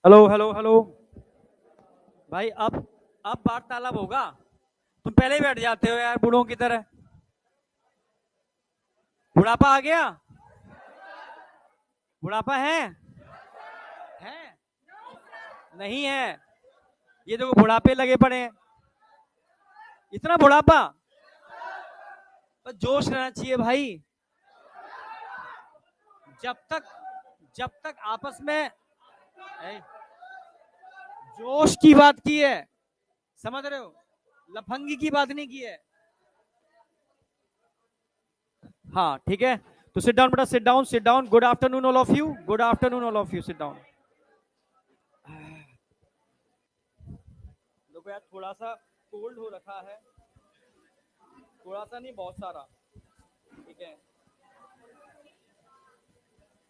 Hello hello hello. भाई अब वार्तालाप होगा। तुम पहले ही बैठ जाते हो यार बूढ़ों की तरह। बुढ़ापा आ गया। बुढ़ापा है नहीं है। ये देखो बुढ़ापे लगे पड़े हैं। इतना बुढ़ापा। पर जोश रहना चाहिए भाई। जब तक आपस में ए, जोश की बात की है। समझ रहे हो? लफंगी की बात नहीं की है। हाँ ठीक है। तो सिट डाउन बेटा, sit down, sit down. Good afternoon all of you, good afternoon all of you, sit down. देखो यार थोड़ा सा कोल्ड हो रखा है। थोड़ा सा नहीं, बहुत सारा। ठीक है।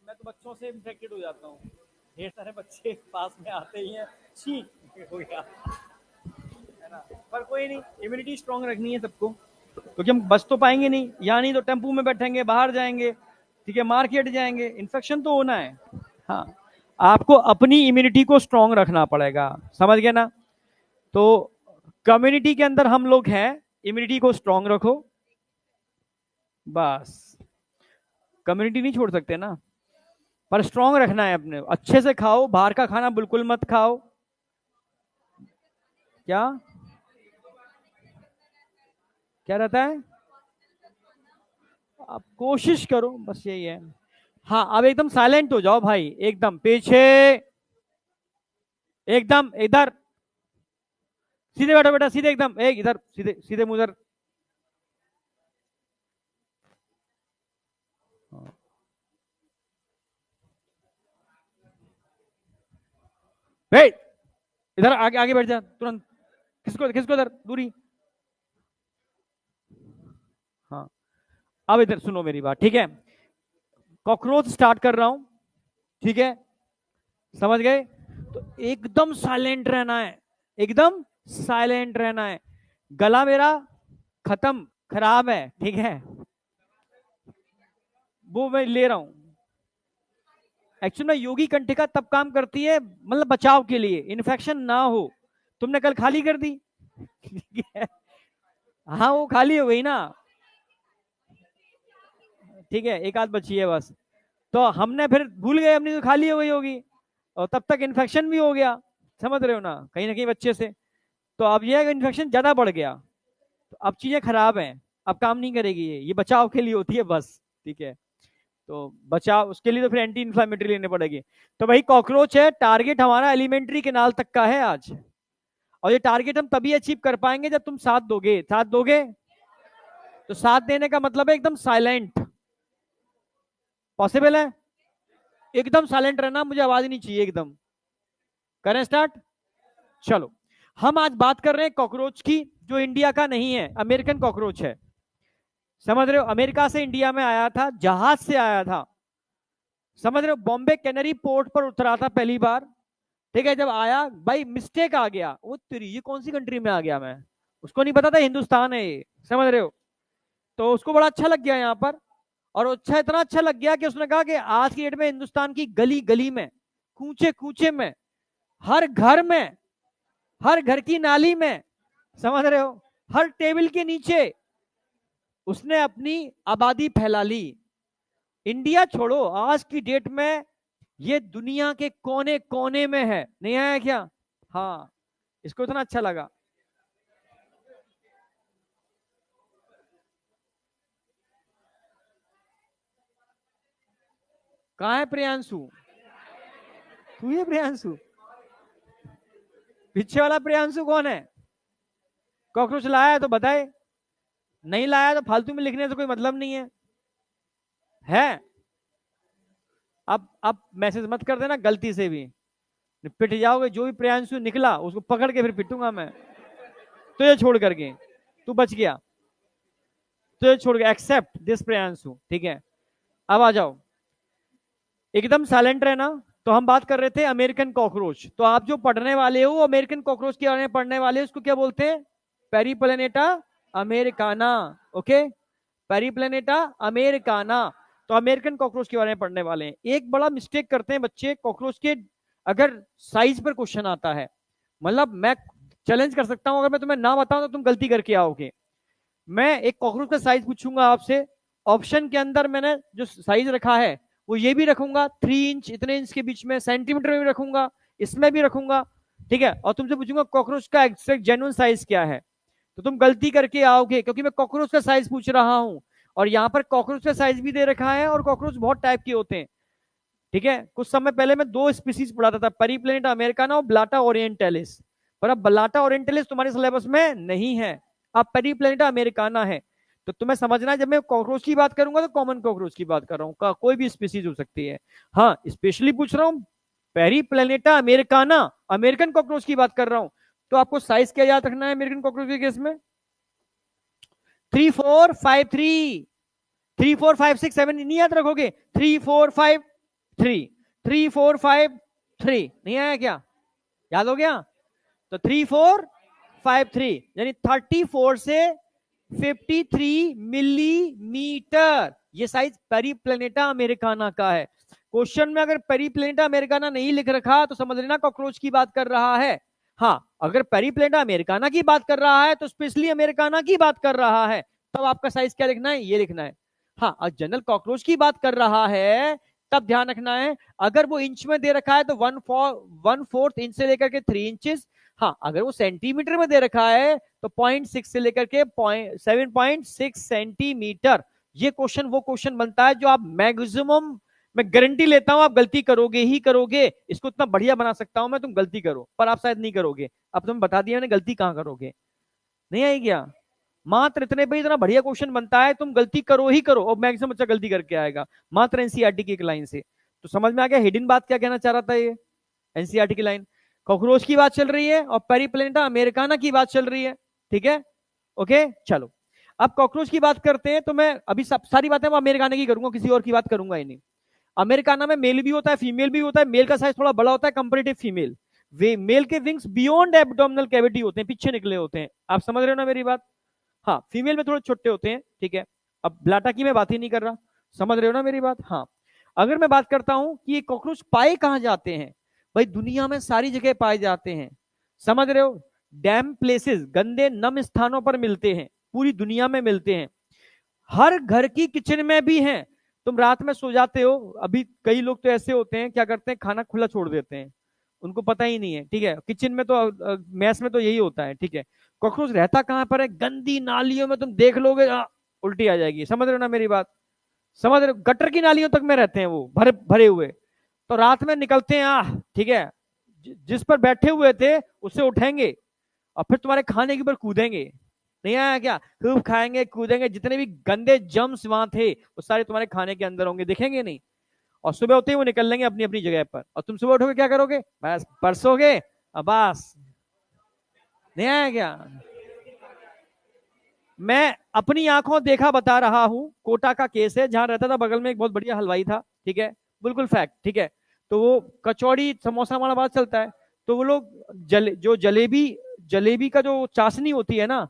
मैं तो बच्चों से इन्फेक्टेड हो जाता हूँ। ढेर सारे बच्चे पास में आते ही हैं। छी हो गया है ना। पर कोई नहीं, इम्यूनिटी स्ट्रांग रखनी है सबको, क्योंकि हम बच तो पाएंगे नहीं यहाँ, नहीं तो टेम्पू में बैठेंगे, बाहर जाएंगे, ठीक है, मार्केट जाएंगे, इन्फेक्शन तो होना है। हाँ, आपको अपनी इम्यूनिटी को स्ट्रांग रखना पड़ेगा। समझ गए ना? तो कम्युनिटी के अंदर हम लोग हैं, इम्यूनिटी को स्ट्रांग रखो बस। कम्युनिटी नहीं छोड़ सकते ना, पर स्ट्रांग रखना है अपने। अच्छे से खाओ, बाहर का खाना बिल्कुल मत खाओ। क्या क्या रहता है? आप कोशिश करो, बस यही है। हाँ, अब एकदम साइलेंट हो जाओ भाई, एकदम पीछे, एकदम इधर। सीधे बैठो बेटा, सीधे एकदम, एक इधर, सीधे सीधे मुंह इधर। हे, इधर आगे आगे बैठ जा तुरंत। किसको किसको इधर दूरी। हाँ, अब इधर सुनो मेरी बात, ठीक है। कॉकरोच स्टार्ट कर रहा हूं, ठीक है? समझ गए? तो एकदम साइलेंट रहना है, एकदम साइलेंट रहना है। गला मेरा खत्म, खराब है, ठीक है? वो मैं ले रहा हूं। एक्चुअली में योगी कंटिका तब काम करती है, मतलब बचाव के लिए, इन्फेक्शन ना हो। तुमने कल खाली कर दी ठीक है? हाँ, वो खाली हो गई ना। ठीक है, एक आध बची है बस। तो हमने फिर भूल गए, अपनी तो खाली हो गई होगी, और तब तक इन्फेक्शन भी हो गया। समझ रहे हो ना कहीं बच्चे से। तो अब यह इन्फेक्शन ज्यादा बढ़ गया, तो अब चीजें खराब हैं। अब काम नहीं करेगी ये बचाव के लिए होती है बस। ठीक है, तो बचाव उसके लिए तो फिर एंटी इन्फ्लामेटरी लेने पड़ेगी। तो भाई कॉकरोच है, टारगेट हमारा एलिमेंट्री केनाल तक का है आज। और ये टारगेट हम तभी अचीव कर पाएंगे जब तुम साथ दोगे, साथ दोगे। तो साथ देने का मतलब है एकदम साइलेंट। पॉसिबल है? एकदम साइलेंट रहना, मुझे आवाज नहीं चाहिए एकदम। करें स्टार्ट? चलो, हम आज बात कर रहे हैं कॉकरोच की, जो इंडिया का नहीं है, अमेरिकन कॉकरोच है। समझ रहे हो? अमेरिका से इंडिया में आया था, जहाज से आया था। समझ रहे हो? बॉम्बे कैनरी पोर्ट पर उतरा था पहली बार। ठीक है, जब आया भाई मिस्टेक आ गया, वो तेरी ये कौन सी कंट्री में आ गया मैं। उसको नहीं पता था हिंदुस्तान है ये। समझ रहे हो? तो उसको बड़ा अच्छा लग गया यहाँ पर। और अच्छा, इतना अच्छा लग गया कि उसने कहा कि आज की डेट में हिंदुस्तान की गली गली में, कूचे कूचे में, हर घर में, हर घर की नाली में, समझ रहे हो, हर टेबल के नीचे उसने अपनी आबादी फैला ली। इंडिया छोड़ो, आज की डेट में ये दुनिया के कोने कोने में है। नहीं आया क्या? हाँ, इसको इतना अच्छा लगा। कहाँ है प्रियांशु? तू ये प्रियांशु? पीछे वाला प्रियांशु कौन है? कॉकरोच लाया है तो बताए, नहीं लाया तो फालतू में लिखने से कोई मतलब नहीं है। है? अब मैसेज मत कर देना गलती से भी, पिट जाओगे। जो भी प्रियांशु निकला उसको पकड़ के फिर पिटूंगा मैं। तो ये छोड़ करके, तू बच गया, तो ये छोड़ के एक्सेप्ट दिस प्रियांशु, ठीक है? अब आ जाओ, एकदम साइलेंट रहना। तो हम बात कर रहे थे अमेरिकन कॉकरोच। तो आप जो पढ़ने वाले हो अमेरिकन कॉकरोच के बारे में पढ़ने वाले हो, उसको क्या बोलते हैं? Periplaneta Americana. Okay, Periplaneta Americana. तो अमेरिकन कॉकरोच के बारे में पढ़ने वाले हैं। एक बड़ा मिस्टेक करते हैं बच्चे कॉकरोच के अगर साइज पर क्वेश्चन आता है, मतलब मैं चैलेंज कर सकता हूं, अगर मैं तुम्हें ना बताऊं तो तुम गलती करके आओगे। मैं एक कॉकरोच का साइज पूछूंगा आपसे, ऑप्शन के अंदर मैंने जो साइज रखा है वो ये भी रखूंगा, 3 इंच, इतने इंच के बीच में, सेंटीमीटर में भी रखूंगा, इसमें भी रखूंगा, ठीक है। और तुमसे पूछूंगा कॉकरोच का एग्जैक्ट जेन्युइन साइज क्या है, तो तुम गलती करके आओगे, क्योंकि मैं कॉकरोच का साइज पूछ रहा हूं। और यहाँ पर कॉकरोच का साइज भी दे रखा है, और कॉकरोच बहुत टाइप के होते हैं, ठीक है। कुछ समय पहले मैं 2 स्पीसीज पढ़ाता था, पेरीप्लेनेटा अमेरिकाना और ब्लाटा ओरिएंटलिस, पर अब ब्लाटा ओरिएंटलिस तुम्हारे सिलेबस में नहीं है, अब पेरीप्लेनेटा अमेरिकाना है। तो तुम्हें समझना है, जब मैं कॉकरोच की बात करूंगा तो कॉमन कॉकरोच की बात कर रहा हूँ, कोई भी स्पीसीज हो सकती है। हाँ, स्पेशली पूछ रहा हूँ पेरीप्लेनेटा अमेरिकाना, अमेरिकन कॉकरोच की बात कर रहा हूँ। तो आपको साइज क्या याद रखना है अमेरिकन कॉकरोच के केस में? 3 4 5 3, 3 4 5 6 7 नहीं याद रखोगे? 3 4 5 3, 3 4 5 3 नहीं आया क्या? याद हो गया? तो 3 4 5 3 यानी 34 से 53 मिलीमीटर, ये साइज पेरीप्लेनेटा अमेरिकाना का है। क्वेश्चन में अगर पेरीप्लेनेटा अमेरिकाना नहीं लिख रखा तो समझ लेना कॉकरोच की बात कर रहा है। हाँ, अगर पेरीप्लेनेटा अमेरिकाना की बात कर रहा है तो स्पेशली अमेरिकाना की बात कर रहा है, तब आपका साइज क्या लिखना है? ये लिखना है। हाँ, और जनरल कॉकरोच की बात कर रहा है तब ध्यान रखना है, अगर वो इंच में दे रखा है तो 1/4 इंच से लेकर के 3 इंचेस। हाँ, अगर वो सेंटीमीटर में दे रखा है तो 0.6 से लेकर के 7.6 सेंटीमीटर। ये क्वेश्चन वो क्वेश्चन बनता है जो आप मैक्सिमम, मैं गारंटी लेता हूं आप गलती करोगे ही करोगे। इसको इतना बढ़िया बना सकता हूं मैं, तुम गलती करो, पर आप शायद नहीं करोगे। अब तुम बता दिया मैंने, गलती कहां करोगे? नहीं आई क्या? मात्र इतने पे इतना बढ़िया क्वेश्चन बनता है, तुम गलती करो ही करो, और मैक्सिमम बच्चा गलती करके आएगा, मात्र एनसीईआरटी की एक लाइन से। तो समझ में आ गया हिडन बात क्या कहना चाह रहा था ये? एनसीईआरटी की लाइन, कॉकरोच की बात चल रही है और पेरीप्लेनेटा अमेरिकाना की बात चल रही है, ठीक है। ओके, चलो अब कॉकरोच की बात करते हैं। तो मैं अभी सब सारी बातें मैं अमेरिकाना की करूंगा, किसी और की बात करूंगा ही नहीं। अमेरिकाना में मेल भी होता है, फीमेल भी होता है। मेल का साइज थोड़ा बड़ा होता है कंपेरेटिव फीमेल। वे मेल के विंग्स बियॉन्ड एब्डोमिनल कैविटी होते हैं, पीछे निकले होते हैं। आप समझ रहे हो ना मेरी बात? हाँ, फीमेल में थोड़े छोटे होते हैं, ठीक है। अब ब्लाटा की मैं बात ही नहीं कर रहा, समझ रहे हो ना मेरी बात? हाँ, अगर मैं बात करता हूं कि ये कॉकरोच पाए कहां जाते हैं, भाई दुनिया में सारी जगह पाए जाते हैं, समझ रहे हो। डैम प्लेसेस, गंदे नम स्थानों पर मिलते हैं, पूरी दुनिया में मिलते हैं, हर घर की किचन में भी हैं। तुम रात में सो जाते हो, अभी कई लोग तो ऐसे होते हैं क्या करते हैं, खाना खुला छोड़ देते हैं, उनको पता ही नहीं है, ठीक है। किचन में तो मैस में तो यही होता है, ठीक है। कॉकरोच रहता कहां पर है? गंदी नालियों में, तुम देख लोगे उल्टी आ जाएगी, समझ रहे हो ना मेरी बात? समझ रहे हो, गटर की नालियों तक में रहते हैं वो, भरे भरे हुए। तो रात में निकलते हैं, ठीक है, जिस पर बैठे हुए थे उससे उठेंगे और फिर तुम्हारे खाने के ऊपर कूदेंगे। नहीं आया क्या? खूब खाएंगे कूदेंगे, जितने भी गंदे जम्स वहां थे वो सारे तुम्हारे खाने के अंदर होंगे, दिखेंगे नहीं। और सुबह होते ही वो निकल लेंगे अपनी अपनी जगह पर, और तुम सुबह उठोगे क्या करोगे? बस परसोगे, अब बस। नहीं आया क्या? मैं अपनी आंखों देखा बता रहा हूं, कोटा का केस है, जहां रहता था बगल में एक बहुत बढ़िया हलवाई था, ठीक है, बिल्कुल फैक्ट, ठीक है। तो वो कचौड़ी समोसा हमारा बात चलता है, तो वो लोग जो जलेबी, जलेबी का जो चाशनी होती है ना,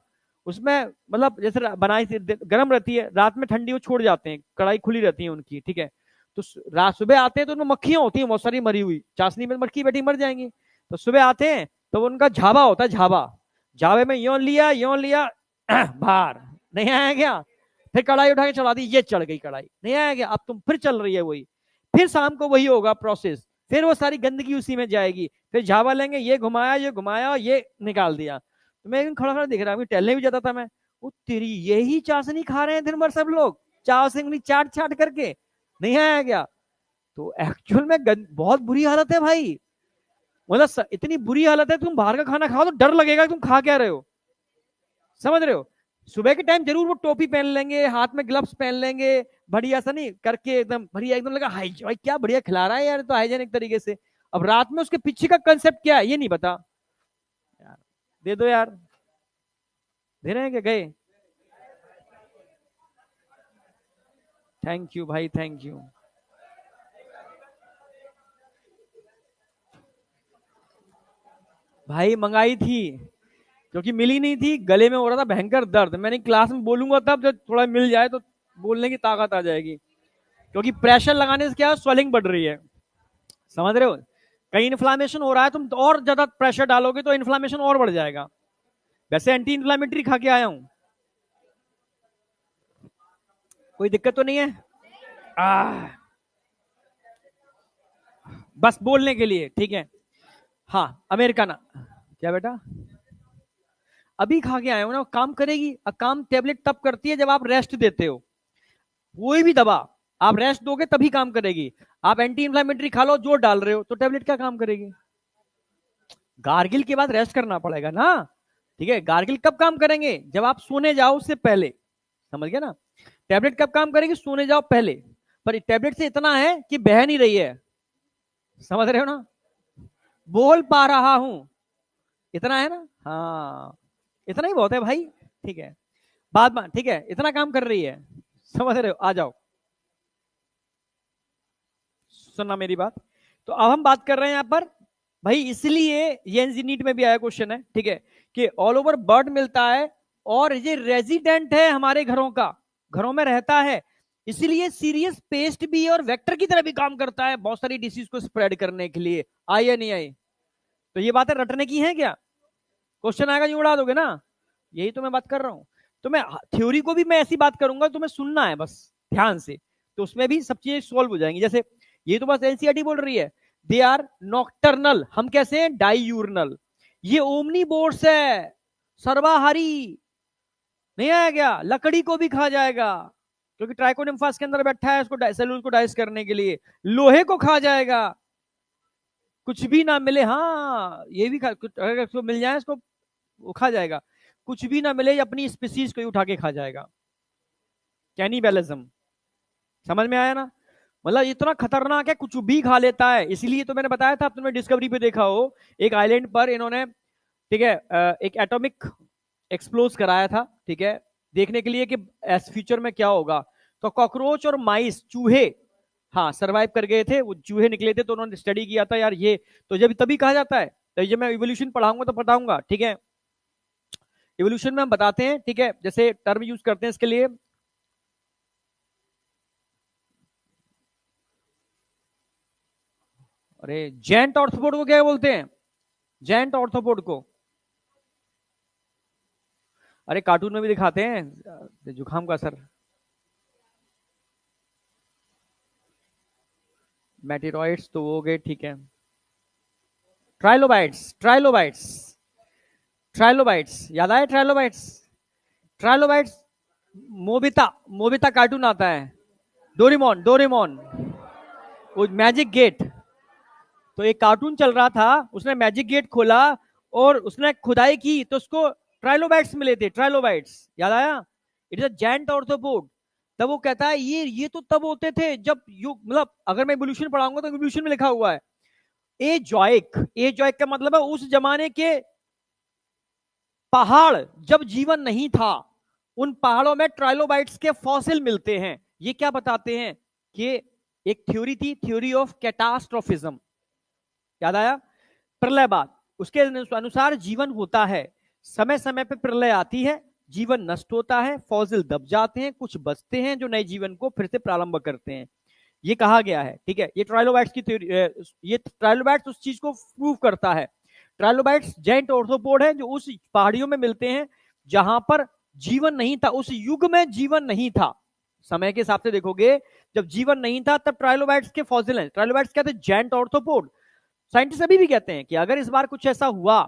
उसमें मतलब जैसे बनाई गर्म रहती है, रात में ठंडी वो छोड़ जाते हैं, कढ़ाई खुली रहती है उनकी, ठीक है। तो रात सुबह आते हैं तो उनमें मक्खियां होती हैं बहुत सारी मरी हुई, चाशनी में मक्खी बैठी मर जाएंगी। तो सुबह आते हैं तो उनका झाबा होता है, झाबा, झाबे में यों लिया बाहर। नहीं आया क्या? फिर कढ़ाई उठा के चढ़ा दी, ये चढ़ गई कढ़ाई। नहीं आया क्या? अब तुम फिर चल रही है वही, फिर शाम को वही होगा प्रोसेस, फिर वो सारी गंदगी उसी में जाएगी, फिर झावा लेंगे, ये घुमाया ये निकाल दिया। तो मैं एक दिन खड़ा खड़ा दिख रहा, टहलने भी जाता था मैं, वो तेरी यही चाशनी खा रहे हैं दिन भर सब लोग, चाव से चाट चाट करके। नहीं आया क्या? तो एक्चुअल में बहुत बुरी हालत है भाई, मतलब इतनी बुरी हालत है, तुम बाहर का खाना खाओ तो डर लगेगा तुम खा क्या रहे हो, समझ रहे हो। सुबह के टाइम जरूर वो टोपी पहन लेंगे, हाथ में ग्लव्स पहन लेंगे, बढ़िया सा नहीं करके एकदम बढ़िया, एकदम लगा भाई क्या बढ़िया खिला रहा है यार, तो हाइजेनिक तरीके से। अब रात में उसके पीछे का कंसेप्ट क्या है ये नहीं पता यार। दे दो यार, दे रहे हैं क्या? गए? थैंक यू भाई, थैंक यू। भाई मंगाई थी, क्योंकि मिली नहीं थी, गले में हो रहा था भयंकर दर्द, मैंने क्लास में बोलूंगा तब जब थोड़ा मिल जाए तो बोलने की ताकत आ जाएगी, क्योंकि प्रेशर लगाने से क्या स्वेलिंग बढ़ रही है, समझ रहे हो। कहीं इन्फ्लामेशन हो रहा है, तुम और ज्यादा प्रेशर डालोगे तो इन्फ्लामेशन और बढ़ जाएगा। वैसे एंटी इन्फ्लामेटरी खा के आया हूं, कोई दिक्कत तो नहीं है। बस बोलने के लिए, ठीक है। हाँ, अमेरिकाना। क्या बेटा? अभी खा के आए हो ना, काम करेगी। काम टेबलेट तब करती है जब आप रेस्ट देते हो। कोई भी दवा आप रेस्ट दोगे तभी काम करेगी। आप एंटी इंफ्लेमेटरी खा लो, जोर डाल रहे हो, तो टेबलेट क्या काम करेगी? गार्गिल के बाद रेस्ट करना पड़ेगा ना। ठीक है, गार्गिल कब काम करेंगे? जब आप सोने जाओ उससे पहले। समझ गया ना? टेबलेट कब काम करेगी? सोने जाओ पहले। पर टेबलेट से इतना है कि बह नहीं रही है। समझ रहे हो ना? बोल पा रहा हूं, इतना है ना। हाँ, इतना ही बहुत है भाई। ठीक है, बाद में, ठीक है, इतना काम कर रही है। समझ रहे हो? आ जाओ, सुनना मेरी बात। तो अब हम बात कर रहे हैं यहां पर भाई, इसलिए ये एनजी नीट में भी आया क्वेश्चन है, ठीक है, कि ऑल ओवर बर्ड मिलता है और ये रेजिडेंट है हमारे घरों का, घरों में रहता है, इसलिए सीरियस पेस्ट भी और वेक्टर की तरह भी काम करता है बहुत सारी डिसीज को स्प्रेड करने के लिए। आई या नहीं आई? तो ये बातें रटने की हैं क्या? क्वेश्चन आएगा यूं उड़ा दोगे ना? यही तो मैं बात कर रहा हूं। तो मैं थ्योरी को भी मैं ऐसी बात करूंगा, तुम्हें सुनना है बस ध्यान से, तो उसमें भी सब चीजें सॉल्व हो जाएंगी। जैसे ये तो बस एनसीईआरटी बोल रही है, दे आर नॉक्टर्नल, हम कैसे हैं? डाईयूरनल। ये ओमनीबोर्स है, सर्वाहारी। नहीं आया क्या? लकड़ी को भी खा जाएगा, क्योंकि ट्राइकोनिम्फास के अंदर बैठा है, उसको सेलुलोज को डाइस करने के लिए। लोहे को खा जाएगा, कुछ भी ना मिले। हाँ, ये भी खा, अगर इसको मिल जाए इसको, वो खा जाएगा। कुछ भी ना मिले, अपनी स्पीसीज को ही उठा के खा जाएगा। कैनिबैलिज्म। समझ में आया ना? मतलब इतना खतरनाक है, कुछ भी खा लेता है। इसलिए तो मैंने बताया था, तुमने डिस्कवरी पे देखा हो, एक आइलैंड पर इन्होंने, ठीक है, एक एटॉमिक एक्सप्लोज कराया था, ठीक है, देखने के लिए कि फ्यूचर में क्या होगा। तो कॉकरोच और माइस, चूहे, हाँ, सरवाइव कर गए थे। वो चूहे निकले थे, तो उन्होंने स्टडी किया था यार ये, तो जब तभी कहा जाता है। तो जब मैं इवोल्यूशन पढ़ाऊंगा तो बताऊंगा, ठीक है। इवोल्यूशन में हम बताते हैं, ठीक है, जैसे टर्म यूज करते हैं इसके लिए। अरे जेंट ऑर्थोपोड को क्या बोलते हैं? जेंट ऑर्थोपोड को, अरे कार्टून में भी दिखाते हैं, जुकाम का असर। मेटेरॉइड्स तो हो गए, ठीक है। ट्राइलोबाइट्स, ट्राइलोबाइट्स, ट्राइलोबाइट्स याद आए? Trilobites, trilobites. Nobita, Nobita cartoon आता है। डोरेमोन, डोरेमोन, वो मैजिक गेट। तो एक कार्टून चल रहा था, उसने मैजिक गेट खोला और उसने खुदाई की, तो उसको ट्राइलोबाइट्स मिले थे, ट्राइलोबाइट्स। याद आया? It is a giant arthropod. तब वो कहता है ये तो तब होते थे जब यू, मतलब अगर मैं इवोल्यूशन पढ़ाऊंगा तो इवोल्यूशन में लिखा हुआ है। ए जॉइक, ए जॉइक का मतलब है उस जमाने के पहाड़ जब जीवन नहीं था, उन पहाड़ों में ट्राइलोबाइट्स के फॉसिल मिलते हैं। ये क्या बताते हैं? कि एक थ्योरी थी, थ्योरी ऑफ कैटास्ट्रोफिज्म। याद आया? प्रलयवाद, उसके अनुसार जीवन होता है, समय समय पर प्रलय आती है, जीवन नष्ट होता है, फॉसिल दब जाते हैं, कुछ बचते हैं जो नए जीवन को फिर से प्रारंभ करते हैं। ये कहा गया है, ठीक है। ये ट्राइलोबाइट्स की थ्योरी, ये ट्राइलोबाइट्स उस चीज को प्रूव करता है। ट्राइलोबाइट्स जायंट ऑर्थोपोड है जो उस पहाड़ियों में मिलते हैं जहां पर जीवन नहीं था, उस युग में जीवन नहीं था। समय के हिसाब से देखोगे, जब जीवन नहीं था तब ट्राइलोबाइट्स के फॉसिल हैं। ट्राइलोबाइट्स कहते हैं जायंट ऑर्थोपोड। साइंटिस्ट अभी भी कहते हैं कि अगर इस बार कुछ ऐसा हुआ,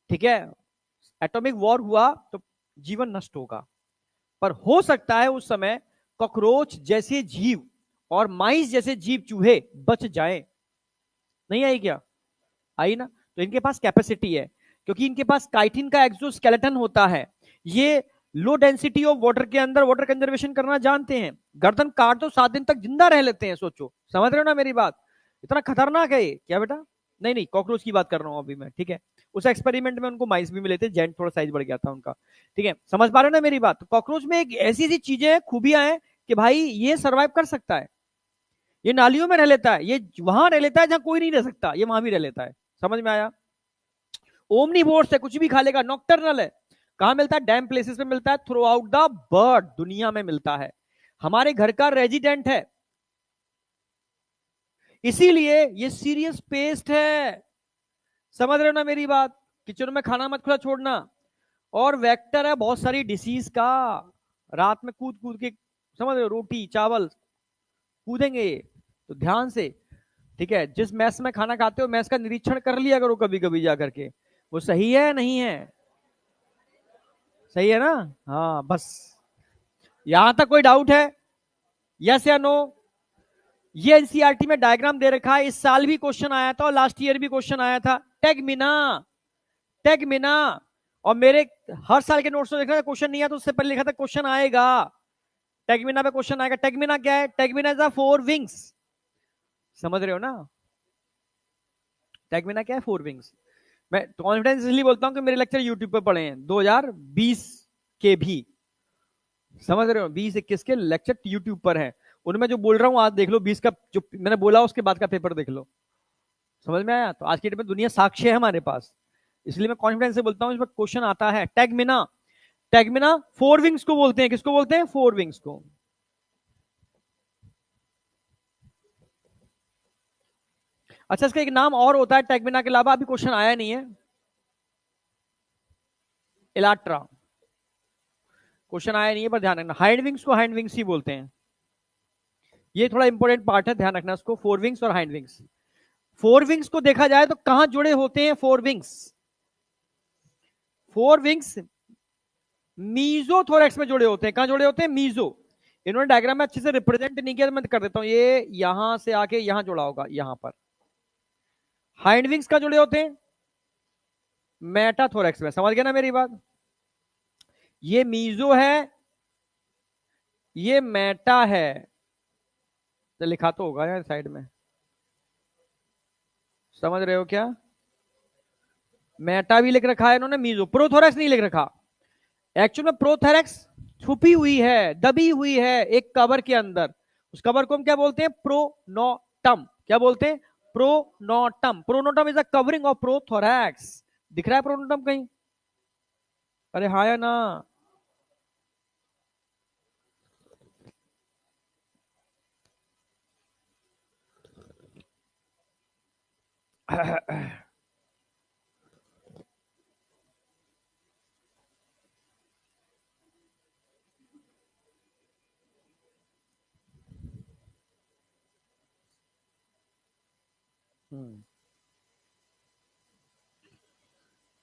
ठीक है, एटॉमिक वॉर हुआ, तो जीवन नष्ट होगा। पर हो सकता है उस समय कॉकरोच जैसे जीव और माइस जैसे जीव, चूहे, बच जाए। नहीं आई क्या? आई ना? तो इनके पास कैपेसिटी है, क्योंकि इनके पास काइटिन का एक्सोस्केलेटन होता है। ये लो डेंसिटी ऑफ वाटर के अंदर वाटर कंजर्वेशन करना जानते हैं। गर्दन काट दो, 7 दिन तक जिंदा रह लेते हैं, सोचो। समझ रहे हो ना मेरी बात? इतना खतरनाक है ये। क्या बेटा? नहीं नहीं, कॉकरोच की बात कर रहा हूं अभी मैं, ठीक है। उस एक्सपेरिमेंट में उनको माइस भी मिले थे, जेंट थोड़ा साइज बढ़ गया था उनका, ठीक है। समझ पा रहे हो ना मेरी बात? कॉकरोच में एक ऐसी ऐसी चीजें, खूबियां हैं कि भाई ये सर्वाइव कर सकता है। ये नालियों में रह लेता है, ये वहां रह लेता है जहां कोई नहीं रह सकता, ये वहां भी रह लेता है। समझ में आया? ओमनीवोर्स है, कुछ भी खा लेगा। नॉक्टर्नल है, कहां मिलता है? डैम प्लेसेस में मिलता है, थ्रू आउट द बर्ड, दुनिया में मिलता है। हमारे घर का रेजिडेंट है। इसीलिए ये सीरियस पेस्ट है, समझ रहे हो ना मेरी बात। किचन में खाना मत खुला छोड़ना। और वेक्टर है बहुत सारी डिसीज का, रात में कूद कूद के, समझ रहे हो, रोटी चावल कूदेंगे, तो ध्यान से, ठीक है। जिस मैस में खाना खाते हो मैस का निरीक्षण कर लिया करो कभी कभी जा करके, वो सही है नहीं है, सही है ना। हाँ बस, यहां तक कोई डाउट है, यस या नो। ये एनसीईआरटी में डायग्राम दे रखा है, इस साल भी क्वेश्चन आया था और लास्ट ईयर भी क्वेश्चन आया था। टेगमिना, टेगमिना। और मेरे हर साल के नोट्स में देखा क्वेश्चन नहीं आया तो उससे पहले लिखा था क्वेश्चन आएगा, टेगमिना पे क्वेश्चन आएगा। टेगमिना क्या है? टेगमिना इज अ फोर विंग्स, समझ रहे हो ना। टेगमिना क्या है? Four wings. मैं कॉन्फिडेंस इसलिए बोलता हूं कि मेरे लेक्चर यूट्यूब पे पड़े हैं 2020 के भी, समझ रहे हो, 20-21 के लेक्चर यूट्यूब पर हैं। उनमें जो बोल रहा हूँ आज देख लो, 20 का जो मैंने बोला उसके बाद का पेपर देख लो, समझ में आया। तो आज की डेट में दुनिया साक्ष्य है हमारे पास, इसलिए मैं कॉन्फिडेंस से बोलता हूँ इसमें क्वेश्चन आता है। टेगमिना, टेगमिना फोर विंग्स को बोलते हैं। किसको बोलते हैं? फोर विंग्स को। अच्छा, इसका एक नाम और होता है टेगमिना के अलावा, अभी क्वेश्चन आया नहीं है, इलाट्रा। क्वेश्चन आया नहीं है पर ध्यान रखना, हाइंड विंग्स को हाइंड विंग्स ही बोलते हैं। ये थोड़ा इंपॉर्टेंट पार्ट है, ध्यान रखना इसको, फोर विंग्स और हाइंड विंग्स। फोर विंग्स को देखा जाए तो कहां जुड़े होते हैं four wings? Four wings mesothorax में जुड़े होते हैं। कहां जुड़े होते हैं? मीजो। इन्होंने डायग्राम में अच्छे से रिप्रेजेंट नहीं किया तो मैं कर देता हूं, ये यहां से आके यहां जुड़ा होगा, यहां पर। हाइंड विंग्स कहां जुड़े होते हैं? मेटाथोरैक्स में, समझ गए ना मेरी बात। ये मीजो है, ये मेटा है, तो लिखा तो होगा यार साइड में, समझ रहे हो क्या। मेटा भी लिख रखा है इन्होंने, मीजो। प्रोथोरैक्स नहीं लिख रखा। एक्चुअल में प्रोथोरैक्स छुपी हुई है, दबी हुई है एक कवर के अंदर। उस कवर को हम क्या बोलते हैं? प्रोनोटम। क्या बोलते हैं? Pronotum. Pronotum is a covering of prothorax. दिख रहा है प्रोनोटम कहीं? अरे हाँ या ना।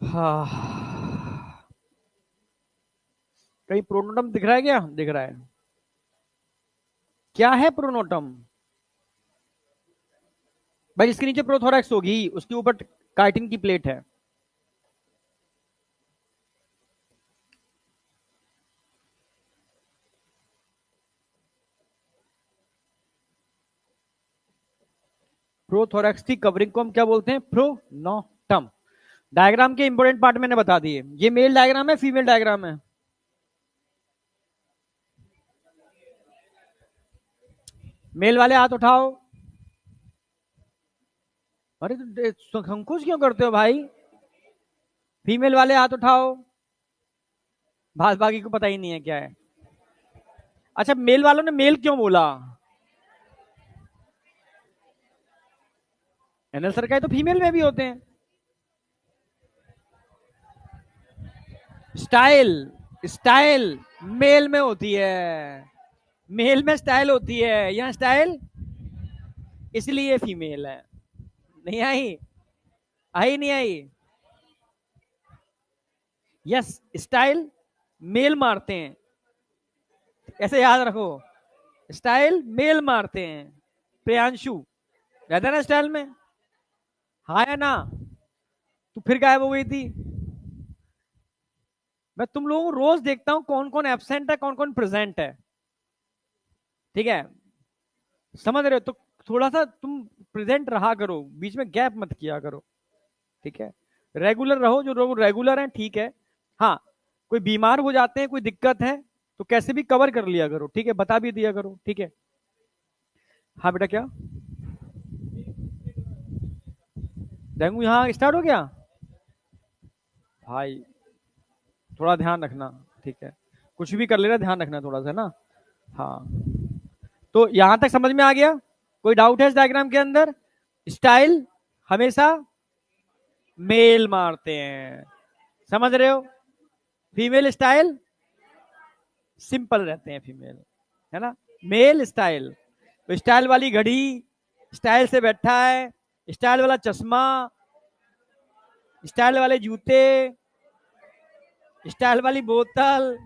हाँ, कहीं प्रोनोटम दिख रहा है क्या? दिख रहा है। क्या है प्रोनोटम? भाई इसके नीचे प्रोथोरैक्स होगी, उसके ऊपर काइटिन की प्लेट है। प्रोथोरैक्स की कवरिंग को हम क्या बोलते हैं? प्रोनोटम। डायग्राम के इंपॉर्टेंट पार्ट मैंने बता दिए। ये मेल डायग्राम है, फीमेल डायग्राम है? मेल वाले हाथ उठाओ। अरे तो संकोच क्यों करते हो भाई? फीमेल वाले हाथ उठाओ। भाग बाकी को पता ही नहीं है क्या है। अच्छा, मेल वालों ने मेल क्यों बोला? एनएल सर का तो फीमेल में भी होते हैं। स्टाइल, स्टाइल मेल में होती है, मेल में स्टाइल होती है, यहाँ स्टाइल, इसलिए फीमेल है। नहीं आई? आई नहीं आई? यस, स्टाइल मेल मारते हैं, ऐसे याद रखो, स्टाइल मेल मारते हैं। प्रियांशु रहता ना स्टाइल में, हाँ या ना। तू फिर गायब हो गई थी। मैं तुम लोगों को रोज देखता हूं कौन कौन एब्सेंट है, कौन कौन प्रेजेंट है, ठीक है, समझ रहे हो। तो थोड़ा सा तुम प्रेजेंट रहा करो, बीच में गैप मत किया करो, ठीक है। रेगुलर रहो, जो लोग रेगुलर हैं ठीक है। हाँ, कोई बीमार हो जाते हैं, कोई दिक्कत है तो कैसे भी कवर कर लिया करो, ठीक है, बता भी दिया करो, ठीक है। हाँ बेटा, क्या डेंगू यहाँ स्टार्ट हो गया? भाई थोड़ा ध्यान रखना, ठीक है, कुछ भी कर लेना ध्यान रखना थोड़ा सा ना। हाँ, तो यहां तक समझ में आ गया? कोई डाउट है इस डायग्राम के अंदर? स्टाइल हमेशा मेल मारते हैं, समझ रहे हो? फीमेल स्टाइल सिंपल रहते हैं, फीमेल, है ना? मेल स्टाइल, तो स्टाइल वाली घड़ी, स्टाइल से बैठा है, स्टाइल वाला चश्मा, स्टाइल वाले जूते, स्टाइल वाली बोतल,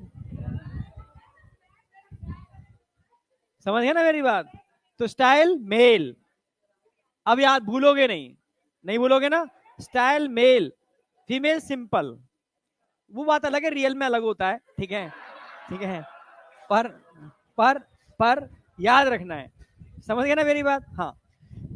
समझ गए ना मेरी बात? तो स्टाइल मेल, अब याद भूलोगे नहीं, नहीं भूलोगे ना? Style male, female simple. वो बात अलग है, रियल में अलग होता है, ठीक है, ठीक है। पर पर पर याद रखना है, समझ गए ना मेरी बात? हाँ,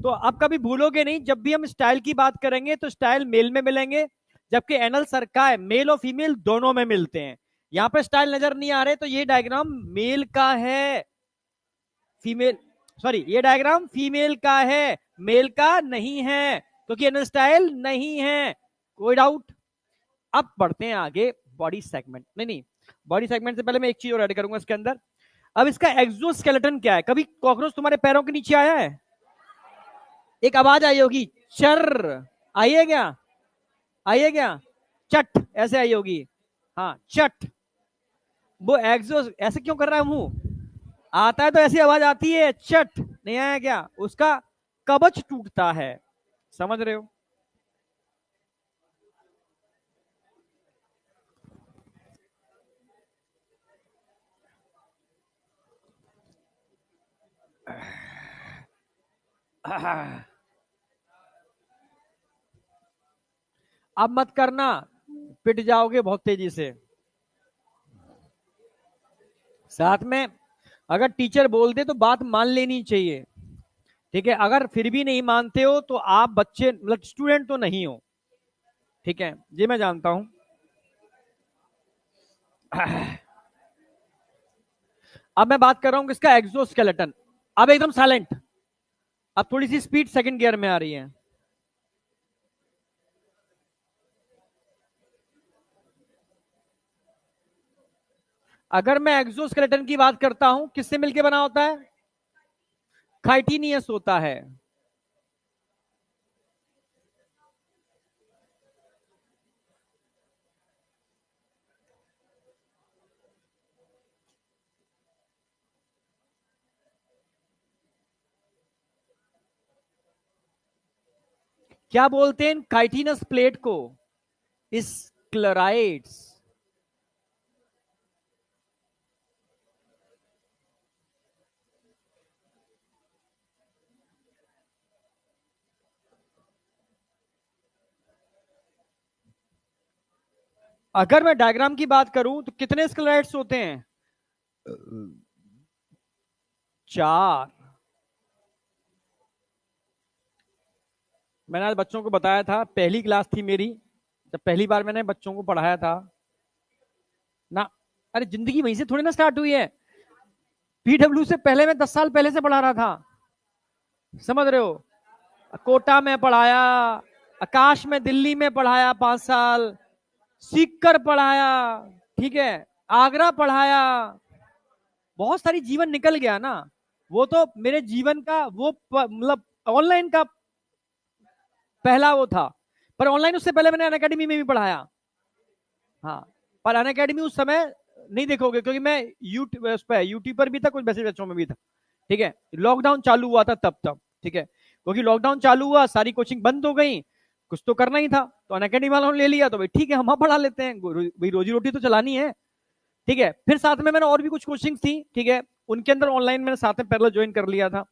तो अब कभी भूलोगे नहीं, जब भी हम स्टाइल की बात करेंगे तो स्टाइल मेल में मिलेंगे, जबकि एनल सर्काई मेल और फीमेल दोनों में मिलते हैं। यहां पे स्टाइल नजर नहीं आ रहे, तो ये डायग्राम मेल का है, फीमेल, सॉरी, ये डायग्राम फीमेल का है, मेल का नहीं है, क्योंकि एनल स्टाइल नहीं है। कोई डाउट? अब बढ़ते हैं आगे, बॉडी सेगमेंट, नहीं नहीं, बॉडी सेगमेंट से पहले मैं एक चीज और ऐड करूंगा इसके अंदर। अब इसका एक्सोस्केलेटन क्या है? कभी कॉकरोच तुम्हारे पैरों के नीचे आया है? एक आवाज आई होगी, चर, आई है क्या? आई है क्या? चट, ऐसे आई होगी, हाँ चट। वो एक्सोस ऐसे क्यों कर रहा है मुंह? आता है तो ऐसी आवाज आती है, चट, नहीं आया क्या? उसका कवच टूटता है, समझ रहे हो? अब मत करना, पिट जाओगे बहुत तेजी से। साथ में अगर टीचर बोल दे तो बात मान लेनी चाहिए, ठीक है? अगर फिर भी नहीं मानते हो तो आप बच्चे, मतलब स्टूडेंट तो नहीं हो, ठीक है जी, मैं जानता हूं। अब मैं बात कर रहा हूं किसका? एक्सोस्केलेटन। अब एकदम साइलेंट, अब थोड़ी सी स्पीड सेकंड गियर में आ रही है। अगर मैं एक्सोस्केलेटन की बात करता हूं, किससे मिलके बना होता है? काइटिनियस होता है। क्या बोलते हैं काइटिनस प्लेट को? स्क्लेराइड्स। अगर मैं डायग्राम की बात करूं तो कितने स्क्लेराइड्स होते हैं? 4। मैंने आज बच्चों को बताया था, पहली क्लास थी मेरी, जब पहली बार मैंने बच्चों को पढ़ाया था ना। अरे जिंदगी वहीं से थोड़ी ना स्टार्ट हुई है, पीडब्ल्यू से पहले मैं 10 साल पहले से पढ़ा रहा था, समझ रहे हो? कोटा में पढ़ाया, आकाश में दिल्ली में पढ़ाया 5 साल, सीकर पढ़ाया, ठीक है, आगरा पढ़ाया, बहुत सारी जीवन निकल गया ना। वो तो मेरे जीवन का वो मतलब ऑनलाइन का पहला वो था, पर ऑनलाइन उससे पहले मैंने अनअकैडमी में भी पढ़ाया। हाँ, पर अनअकैडमी उस समय नहीं देखोगे, क्योंकि मैं यूट्यूब पर भी था, कुछ मैसेज बच्चों में भी था, ठीक है? लॉकडाउन चालू हुआ था तब, ठीक है, क्योंकि लॉकडाउन चालू हुआ, सारी कोचिंग बंद हो गई, कुछ तो करना ही था, तो अनअकैडमी वालों ने ले लिया, तो भाई ठीक है, हम वहां पढ़ा लेते हैं, भाई रोजी रोटी तो चलानी है, ठीक है? फिर साथ में मैंने और भी कुछ कोचिंग थी, ठीक है, उनके अंदर ऑनलाइन मैंने साथ में पैरेलल ज्वाइन कर लिया था।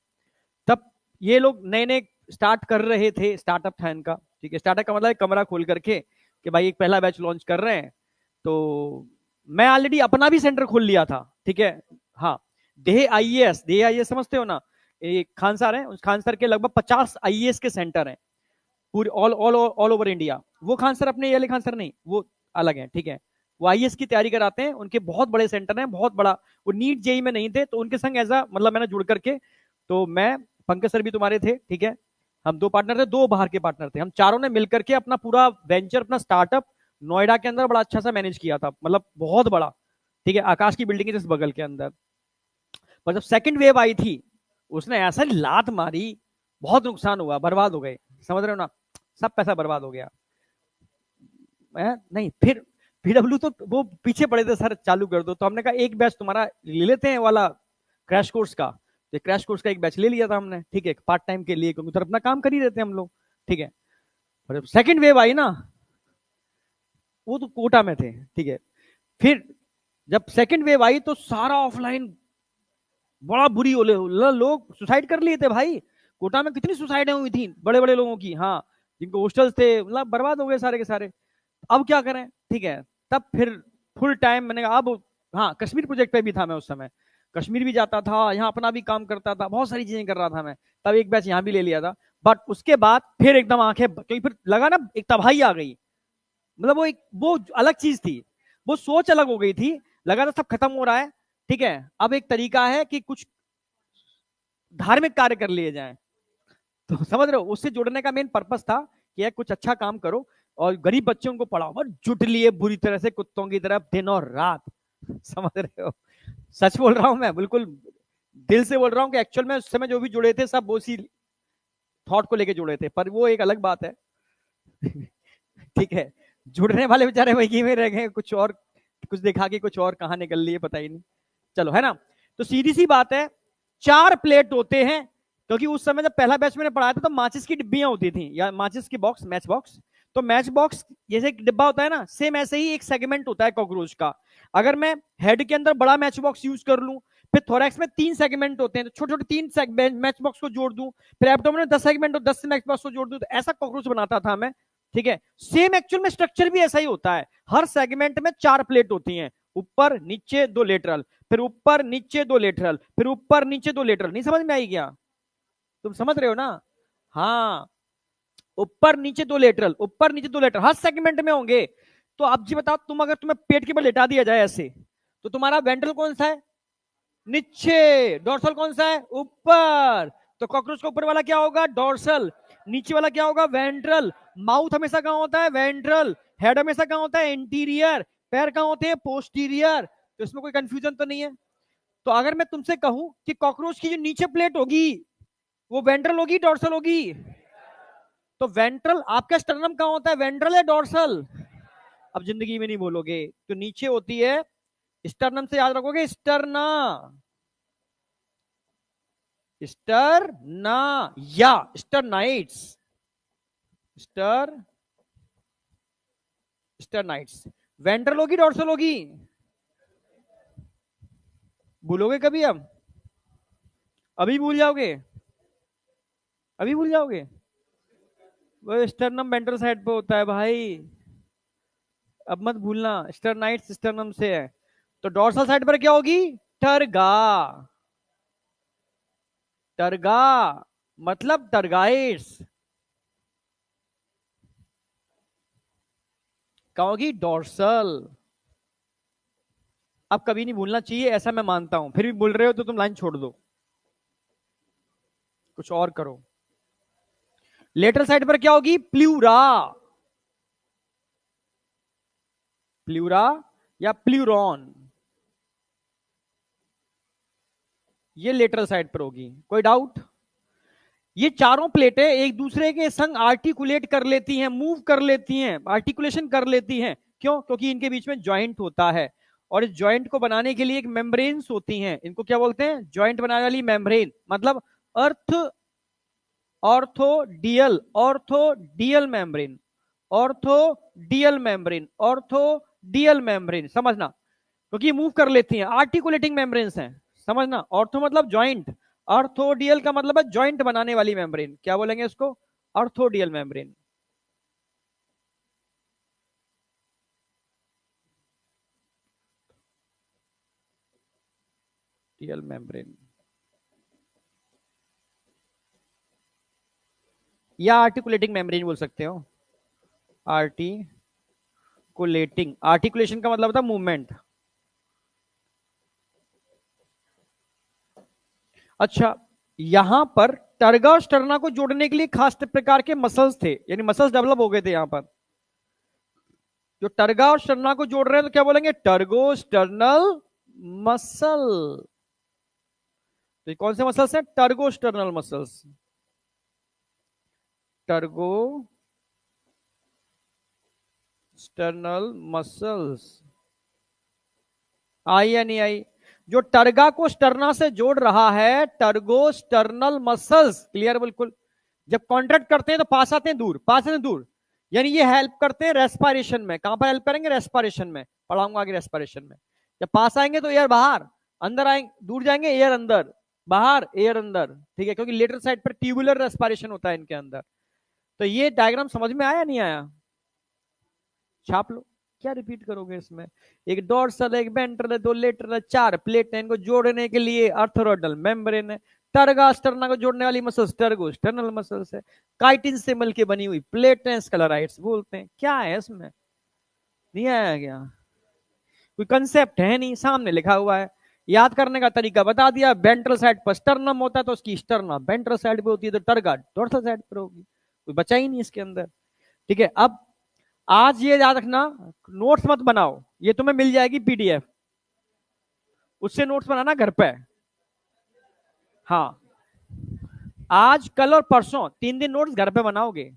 तब ये लोग नए नए स्टार्ट कर रहे थे, स्टार्टअप था इनका, ठीक है? स्टार्टअप का मतलब कमरा खोल करके कि भाई एक पहला बैच लॉन्च कर रहे हैं, तो मैं ऑलरेडी अपना भी सेंटर खोल लिया था, ठीक है? हाँ, देह आईएएस समझते हो ना? एक खान सर है, उस खान सर के लगभग 50 आईएएस के सेंटर हैं पूरे all all all over India. वो खान सर अपने, ये वाले खान सर नहीं, वो अलग है, ठीक है? वो आईएएस की तैयारी कराते हैं, उनके बहुत बड़े सेंटर हैं, बहुत बड़ा। वो नीट जेई में नहीं थे, तो उनके संग ऐसा मतलब मैंने जुड़ करके, तो मैं, पंकज सर भी तुम्हारे थे, ठीक है, हम 2 पार्टनर थे, 2 बाहर के पार्टनर थे, हम चारों ने मिलकर के अपना पूरा वेंचर, अपना स्टार्टअप नोएडा के अंदर बड़ा अच्छा सा मैनेज किया था, मतलब बहुत बड़ा, ठीक है? आकाश की बिल्डिंग है जिस बगल के अंदर। पर जब सेकंड वेव आई थी, उसने ऐसा लात मारी, बहुत नुकसान हुआ, बर्बाद हो गए, समझ रहे हो ना, सब पैसा बर्बाद हो गया। नहीं, फिर पीडब्ल्यू तो वो पीछे पड़े थे, सर चालू कर दो, तो हमने कहा एक बैच तुम्हारा ले लेते हैं वाला क्रैश कोर्स का। तो क्रैश कोर्स का एक बैच ले लिया था हमने, ठीक है, पार्ट टाइम के लिए, क्योंकि उधर अपना काम कर ही रहते हैं हम लोग, ठीक है। और जब सेकंड वेव आई ना, वो तो कोटा में थे, ठीक है, फिर जब सेकंड वेव आई तो सारा ऑफलाइन बड़ा बुरी ओले, लोग सुसाइड कर लिए थे भाई। कोटा में कितनी सुसाइडें हुई थी बड़े बड़े लोगों की, हाँ, जिनको हॉस्टल्स थे, मतलब बर्बाद हो गए सारे के सारे। अब क्या करें, ठीक है, तब फिर फुल टाइम मैंने कहा अब, हाँ, कश्मीर प्रोजेक्ट पे भी था मैं उस समय, कश्मीर भी जाता था, यहाँ अपना भी काम करता था, बहुत सारी चीजें कर रहा था मैं, तब एक बैच यहाँ भी ले लिया था। बट उसके बाद फिर एकदम आंखें, क्योंकि फिर लगा ना एक तबाही आ गई, मतलब वो अलग चीज थी, वो सोच अलग हो गई थी, लगा था सब खत्म हो रहा है, ठीक है, अब एक तरीका है कि कुछ धार्मिक कार्य कर लिए जाएं। तो समझ रहे हो, उससे जुड़ने का मेन पर्पस था कि कुछ अच्छा काम करो और गरीब बच्चों को पढ़ाओ, और जुट लिए बुरी तरह से कुत्तों की तरफ दिन और रात। समझ रहे हो, सच बोल रहा हूं मैं, बिल्कुल दिल से बोल रहा हूं कि एक्चुअल में उस समय जो भी जुड़े थे सब उसी थॉट को लेके जुड़े थे, पर वो एक अलग बात है। ठीक है, जुड़ने वाले बेचारे वही में रह गए, कुछ और कुछ दिखा के कुछ और कहां निकल लिए पता ही नहीं। चलो, है ना, तो सीधी सी बात है, 4 प्लेट होते हैं, क्योंकि उस समय जब पहला बैच मैंने पढ़ाया था तो माचिस की डिब्बियां होती थी, या माचिस की बॉक्स, मैच बॉक्स। तो मैच बॉक्स जैसे एक डिब्बा होता है ना, सेम ऐसे ही एक सेगमेंट होता है कॉकरोच का। अगर मैं हेड के अंदर बड़ा मैच बॉक्स यूज कर लूं, फिर थोरैक्स में 3 सेगमेंट होते हैं, तो छोटे छोटे 3 सेगमेंट मैच बॉक्स को जोड़ दूं, फिर एब्डोमेन में 10 सेगमेंट और 10 मैच बॉक्स को जोड़ दूं, तो ऐसा कॉकरोच बनाता था मैं, ठीक है। सेम एक्चुअल में स्ट्रक्चर भी ऐसा ही होता है, हर सेगमेंट में 4 प्लेट होती हैं, ऊपर नीचे 2 लेटरल, फिर ऊपर नीचे 2 लेटरल, फिर ऊपर नीचे 2 लेटरल। नहीं समझ में आई क्या? तुम समझ रहे हो ना? हाँ, ऊपर नीचे 2 लेटरल, ऊपर नीचे 2 लेटरल हर सेगमेंट में होंगे। तो अब जी बताओ, तुम अगर तुम्हें पेट के बल लेटा दिया जाए ऐसे, तो तुम्हारा वेंट्रल कौन सा है? नीचे। डोर्सल कौन सा है? ऊपर। तो कॉकरोच का ऊपर वाला क्या होगा? डोर्सल। नीचे वाला क्या होगा? वेंट्रल। माउथ हमेशा कहां होता है? वेंट्रल। हेड हमेशा कहां होता है? इंटीरियर। पैर कहां होते हैं? पोस्टीरियर। तो इसमें कोई कंफ्यूजन तो नहीं है? तो अगर मैं तुमसे कहूं कि कॉकरोच की जो नीचे प्लेट होगी वो वेंट्रल होगी, डोर्सल होगी? तो वेंट्रल, आपका स्टर्नम कहां होता है? वेंट्रल या डोर्सल? अब जिंदगी में नहीं बोलोगे, तो नीचे होती है स्टर्नम, से याद रखोगे, स्टर्ना, स्टरना या स्टरनाइट्स, स्टर स्टरनाइट्स। वेंट्रल होगी, डोर्सल होगी? भूलोगे कभी? अब अभी भूल जाओगे? अभी भूल जाओगे? वो स्टर्नम वेंट्रल साइड पे होता है भाई, अब मत भूलना, स्टरनाइट्स स्टर्नम से है। तो डोर्सल साइड पर क्या होगी? टर्गा। टर्गा मतलब टर्गाइट्स, क्या होगी? डोर्सल। अब कभी नहीं भूलना चाहिए, ऐसा मैं मानता हूं, फिर भी भूल रहे हो तो तुम लाइन छोड़ दो, कुछ और करो। लेटरल साइड पर क्या होगी? प्ल्यूरा। प्ल्यूरा या प्ल्यूरॉन, ये लेटरल साइड पर होगी। कोई डाउट? ये चारों प्लेटें एक दूसरे के संग आर्टिकुलेट कर लेती हैं, मूव कर लेती हैं, आर्टिकुलेशन कर लेती हैं। क्यों? क्योंकि इनके बीच में जॉइंट होता है, और इस जॉइंट को बनाने के लिए एक मेम्ब्रेन्स होती हैं, इनको क्या बोलते हैं? जॉइंट बनाने वाली मेम्ब्रेन, मतलब अर्थ ऑर्थोडियल, ऑर्थोडियल मेम्ब्रेन, ऑर्थोडियल मेम्ब्रेन, ऑर्थोडियल मेम्ब्रेन, समझना, क्योंकि ये मूव कर लेती हैं, आर्टिकुलेटिंग मेम्ब्रेन्स हैं, समझना। ऑर्थो मतलब जॉइंट, ऑर्थोडियल का मतलब है जॉइंट बनाने वाली मेम्ब्रेन, क्या बोलेंगे इसको? ऑर्थोडियल मेम्ब्रेन। डियल मेम्ब्रेन या आर्टिकुलेटिंग मेम्ब्रेन बोल सकते हो। आर्टिकुलेटिंग, आर्टिकुलेशन का मतलब था मूवमेंट। अच्छा, यहां पर टर्गा और स्टर्ना को जोड़ने के लिए खास प्रकार के मसल्स थे, यानी मसल्स डेवलप हो गए थे यहां पर, जो टर्गा और स्टर्ना को जोड़ रहे हैं, तो क्या बोलेंगे? टर्गो स्टर्नल मसल। तो ये कौन से मसल्स हैं? टर्गोस्टर्नल मसल्स, टर्गो स्टर्नल मसल्स। आई या नहीं आई? जो टर्गा को स्टर्ना से जोड़ रहा है, टर्गो स्टर्नल मसल्स, क्लियर बिल्कुल। जब कॉन्ट्रैक्ट करते हैं तो पास आते हैं दूर, पास आते हैं दूर, यानी ये हेल्प करते हैं रेस्पिरेशन में। कहां पर हेल्प करेंगे? रेस्पिरेशन में, पढ़ाऊंगा आगे रेस्पिरेशन में। जब पास आएंगे तो एयर बाहर, अंदर आएंगे, दूर जाएंगे एयर अंदर, बाहर एयर अंदर, ठीक है, क्योंकि लेटर साइड पर ट्यूबुलर रेस्पिरेशन होता है इनके अंदर। तो ये डायग्राम समझ में आया नहीं आया? छाप लो। क्या रिपीट करोगे इसमें? एक डोर्सल, एक वेंट्रल, दो लेटरल, चार प्लेट है, इनको जोड़ने के लिए अर्थरोडल मेम्ब्रेन है। टर्गा स्टर्ना को जोड़ने वाली मसल्स टर्गो स्टर्नल मसल्स है। काइटिन से मिल के बनी हुई प्लेट है, स्क्लेराइड्स बोलते हैं। क्या है इसमें? नहीं आया क्या? कोई कंसेप्ट है नहीं, सामने लिखा हुआ है। याद करने का तरीका बता दिया। वेंट्रल साइड पर स्टर्नम होता है तो उसकी स्टर्ना वेंट्रल साइड पे होती है, तो टर्गा डोर्सल साइड पर होगी। कोई बचा ही नहीं इसके अंदर, ठीक है। अब आज ये याद रखना, नोट्स मत बनाओ, ये तुम्हें मिल जाएगी पीडीएफ, उससे नोट्स बनाना घर पे। हाँ, आज कल और परसों 3 दिन नोट्स घर पे बनाओगे।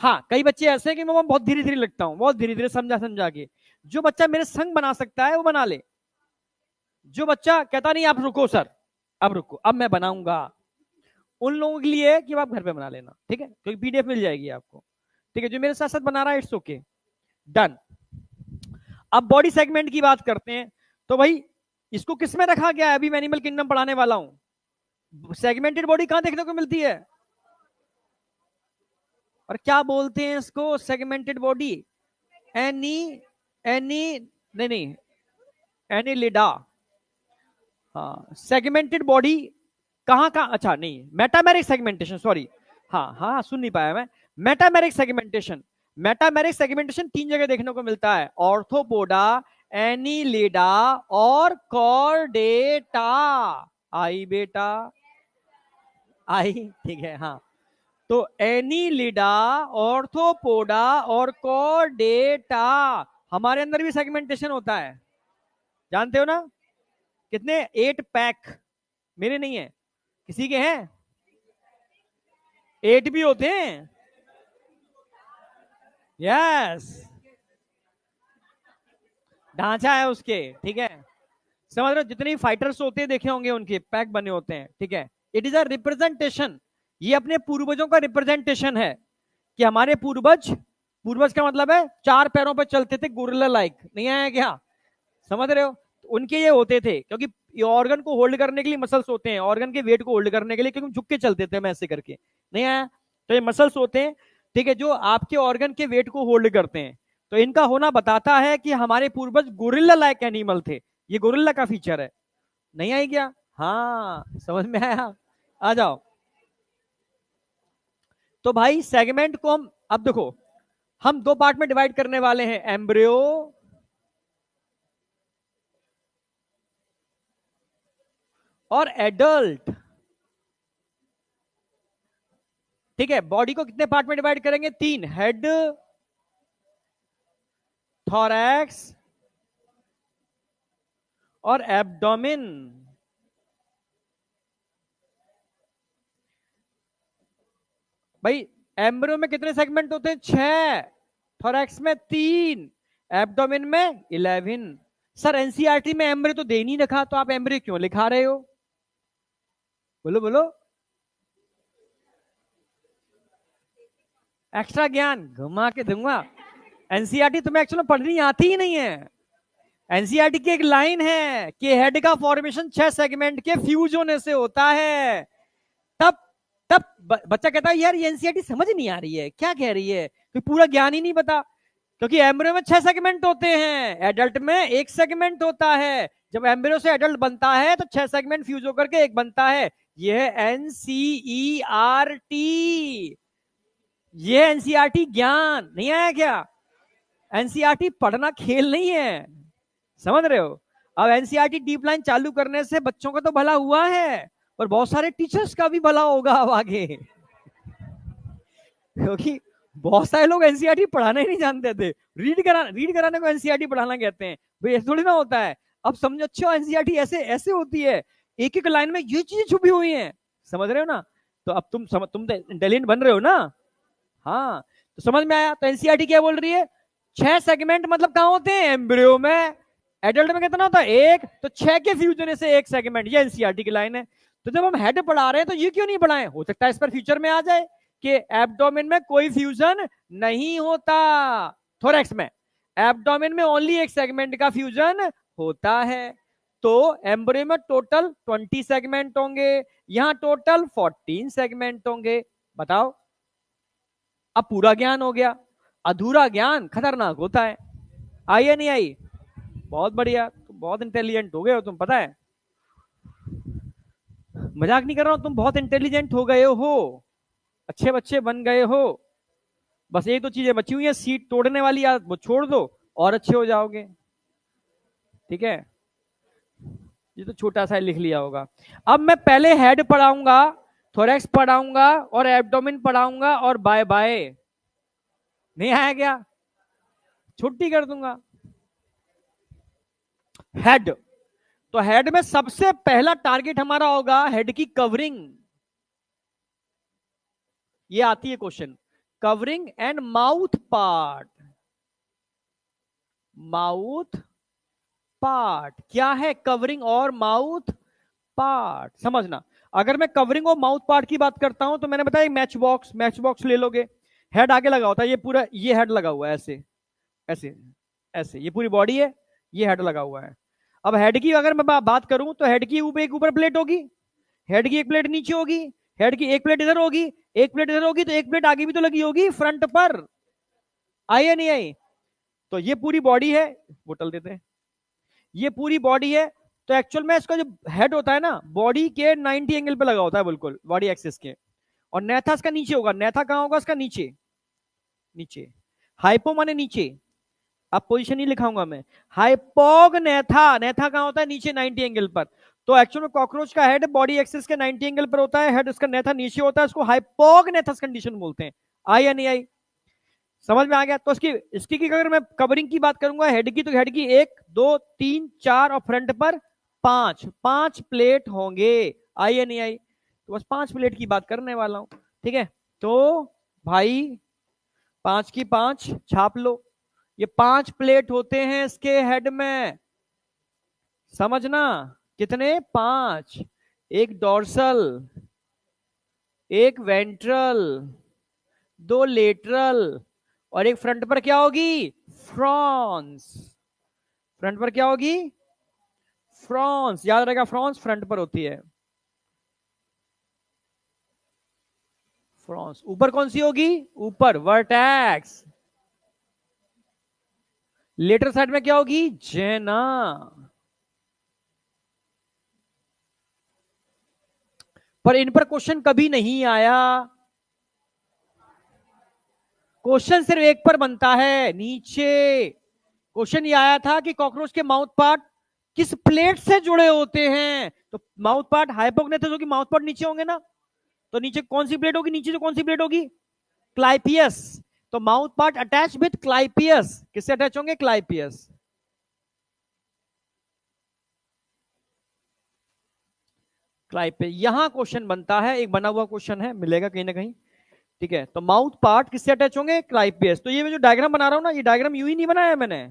हाँ, कई बच्चे ऐसे हैं कि मैं बहुत धीरे धीरे लिखता हूँ, बहुत धीरे धीरे समझा समझा के। जो बच्चा मेरे संग बना सकता है वो बना ले। जो बच्चा कहता नहीं आप रुको सर, अब रुको, अब मैं बनाऊंगा, उन लोगों के लिए कि आप घर पे बना लेना, ठीक है, क्योंकि पीडीएफ मिल जाएगी आपको, ठीक है। जो मेरे साथ साथ बना रहा है इट्स ओके, डन। अब बॉडी सेगमेंट की बात करते हैं। तो भाई इसको किसमें रखा गया है? अभी मैं एनिमल किंगडम पढ़ाने वाला हूं। सेगमेंटेड बॉडी कहां देखने को मिलती है? और क्या बोलते हैं इसको? सेगमेंटेड बॉडी, एनी एनी नहीं नहीं एनिलिडा। हाँ, सेगमेंटेड बॉडी कहां कहां? अच्छा नहीं, मेटामेरिक सेगमेंटेशन, सॉरी, हाँ हाँ सुन नहीं पाया मैं। मेटामेरिक सेगमेंटेशन, मेटामेरिक सेगमेंटेशन 3 जगह देखने को मिलता है, ऑर्थोपोडा, एनिलिडा और कॉर्डेटा। आई बेटा, आई, ठीक है, हाँ। तो एनिलिडा, ऑर्थोपोडा और कॉर्डेटा, हमारे अंदर भी सेगमेंटेशन होता है, जानते हो ना? कितने? 8 पैक। मेरे नहीं है, किसी के हैं? 8 भी होते हैं, यस, ढांचा है उसके, ठीक है। समझ रहे हो? जितने फाइटर्स होते हैं देखे होंगे, उनके पैक बने होते हैं, ठीक है। इट इज अ रिप्रेजेंटेशन, ये अपने पूर्वजों का रिप्रेजेंटेशन है कि हमारे पूर्वज, पूर्वज का मतलब है 4 पैरों पर चलते थे, गोरिल्ला लाइक, नहीं आया क्या? समझ रहे हो? तो उनके ये होते थे, क्योंकि ये ऑर्गन को होल्ड करने के लिए मसल्स होते हैं, ऑर्गन के वेट को होल्ड करने के लिए, क्योंकि झुक के चलते थे, मैं ऐसे करके, नहीं आया? तो ये मसल्स होते हैं, ठीक है, जो आपके ऑर्गन के वेट को होल्ड करते हैं। तो इनका होना बताता है कि हमारे पूर्वज गोरिल्ला लाइक एनिमल थे। ये गोरिल्ला का फीचर है, नहीं आई क्या? हाँ, समझ में आया? आ जाओ। तो भाई सेगमेंट को हम अब देखो, हम 2 पार्ट में डिवाइड करने वाले हैं, एम्ब्रियो और एडल्ट, ठीक है। बॉडी को कितने पार्ट में डिवाइड करेंगे? 3, हेड, थॉरैक्स और एब्डोमेन। भाई एम्ब्रियो में कितने सेगमेंट होते हैं? 6, थोरैक्स में 3, एब्डोमेन में 11। सर एनसीईआरटी में एम्ब्रियो तो दे नहीं रखा, तो आप एम्ब्रियो क्यों लिखा रहे हो? बोलो बोलो। एक्स्ट्रा ज्ञान घुमा के दूंगा। एनसीईआरटी तुम्हें एक्चुअली पढ़नी आती ही नहीं है। एनसीईआरटी की एक लाइन है कि हेड का फॉर्मेशन 6 सेगमेंट के फ्यूज होने से होता है। तब तब बच्चा कहता है यार ये एनसीईआरटी समझ नहीं आ रही है, क्या कह रही है, कोई पूरा ज्ञान ही नहीं पता। क्योंकि एम्ब्रियो में 6 सेगमेंट होते हैं, एडल्ट में 1 सेगमेंट होता है। जब एम्ब्रियो से एडल्ट बनता है तो 6 सेगमेंट फ्यूज होकर के एक बनता है। यह एनसीईआरटी, ये एनसीईआरटी ज्ञान नहीं आया क्या? एनसीईआरटी पढ़ना खेल नहीं है, समझ रहे हो? अब एनसीईआरटी डीप लाइन चालू करने से बच्चों का तो भला हुआ है, और बहुत सारे टीचर्स का भी भला होगा अब आगे, क्योंकि बहुत सारे लोग एनसीईआरटी पढ़ाना ही नहीं जानते थे। रीड कराने को एनसीईआरटी पढ़ाना कहते हैं, भाई ऐसे थोड़ी ना होता है। अब समझो, अच्छा एनसीईआरटी ऐसे ऐसे होती है एक एक लाइन में ये चीजें छुपी हुई हैं, समझ रहे हो ना? तो अब तुम इंटेलिजेंट बन रहे हो ना? हाँ, तो समझ में आया। तो एनसीईआरटी क्या बोल रही है? 6 सेगमेंट मतलब कहां होते हैं? एम्ब्रियो में। एडल्ट में कितना होता है? एक। तो 6 के फ्यूजन से एक सेगमेंट, ये एनसीईआरटी की लाइन है। तो जब हम हेड पढ़ा रहे हैं तो ये क्यों नहीं पढ़ाएं? हो सकता है इस पर फ्यूचर में आ जाए कि एब्डोमेन में कोई फ्यूजन नहीं होता, थोरैक्स में एब्डोमेन में ओनली एक सेगमेंट का फ्यूजन होता है। तो एम्ब्रियो में टोटल 20 सेगमेंट होंगे, यहां टोटल 14 सेगमेंट होंगे। बताओ, अब पूरा ज्ञान हो गया। अधूरा ज्ञान खतरनाक होता है। आई या नहीं आई? बहुत बढ़िया, तुम बहुत इंटेलिजेंट हो गए हो, तुम पता है, मजाक नहीं कर रहा हूं, तुम बहुत इंटेलिजेंट हो गए हो, अच्छे बच्चे बन गए हो। बस एक दो चीजें बची हुई है, सीट तोड़ने वाली वो छोड़ दो और अच्छे हो जाओगे। ठीक है, ये तो छोटा सा लिख लिया होगा। अब मैं पहले हेड पढ़ाऊंगा, थोरैक्स पढ़ाऊंगा और एब्डोमेन पढ़ाऊंगा और बाय बाय। नहीं आया क्या? छुट्टी कर दूंगा। हेड, तो हेड में सबसे पहला टारगेट हमारा होगा हेड की कवरिंग। ये आती है question, covering and mouth part. Mouth part क्या है? कवरिंग और माउथ पार्ट समझना। अगर मैं कवरिंग और माउथ पार्ट की बात करता हूं तो मैंने बताया मैच बॉक्स ले लोगे, हेड आगे लगा होता है, ये पूरा ये हेड लगा हुआ है, ऐसे ऐसे ऐसे, ये पूरी बॉडी है, ये हेड लगा हुआ है। अब हेड की अगर मैं बात करूं तो हेड की ऊपर एक ऊपर प्लेट होगी, हेड की एक प्लेट नीचे होगी, हेड की एक प्लेट इधर होगी, एक प्लेट इधर होगी, तो एक प्लेट आगे भी तो लगी होगी फ्रंट पर। आई या नहीं आई? तो ये पूरी बॉडी है, बोतल देते हैं, ये पूरी बॉडी है। तो एक्चुअल में इसका जो हेड होता है ना, बॉडी के 90 एंगल पे लगा होता है, बिल्कुल बॉडी एक्सिस के। और नेथा इसका नीचे होगा। नेथा कहां होगा इसका? नीचे, नीचे। हाइपो माने नीचे, अब पोजीशन नहीं लिखाऊंगा मैं। हाइपोग नेथा, नेथा कहां होता है? नीचे 90 एंगल पर। तो एक्चुअल में कॉकरोच का हेड बॉडी एक्सिस के 90 एंगल पर होता है, हेड उसका नेथा नीचे होता है, इसको हाइपोग नेथस कंडीशन बोलते हैं। आई या नहीं आई? समझ में आ गया? तो इसकी इसकी की अगर मैं कवरिंग की बात करूंगा हेड की, तो हेड की 1 2 3 4 और फ्रंट पर 5 5 प्लेट होंगे। आई या नहीं आई? तो बस 5 प्लेट की बात करने वाला हूं। ठीक है, तो भाई 5 की 5 छाप लो। ये 5 प्लेट होते हैं इसके हेड में, समझना। कितने? 5। एक डोर्सल, एक वेंट्रल, 2 लेटरल, और एक फ्रंट पर क्या होगी? फ्रॉन्स। फ्रंट पर क्या होगी? फ्रॉन्स, याद रहेगा, फ्रॉन्स फ्रंट पर होती है। फ्रॉन्स ऊपर कौन सी होगी? ऊपर वर्टेक्स। लेटर साइड में क्या होगी? जेना। पर इन पर क्वेश्चन कभी नहीं आया। क्वेश्चन सिर्फ एक पर बनता है, नीचे। क्वेश्चन ये आया था कि कॉकरोच के माउथ पार्ट किस प्लेट से जुड़े होते हैं। तो माउथ पार्ट हाइपोग्नेथस होगी, माउथ पार्ट नीचे होंगे ना, तो नीचे कौन सी प्लेट होगी? नीचे जो कौन सी प्लेट होगी? क्लाइपियस। तो mouth part attach with clypeus, किससे अटैच होंगे? क्लाइपियस। क्लाइपियस, यहां क्वेश्चन बनता है, एक बना हुआ क्वेश्चन है, मिलेगा कहीं ना कहीं। ठीक है, तो माउथ पार्ट किससे अटैच होंगे? क्लाइपियस। तो ये जो डायग्राम बना रहा हूं ना, ये डायग्राम यूं ही नहीं बनाया मैंने,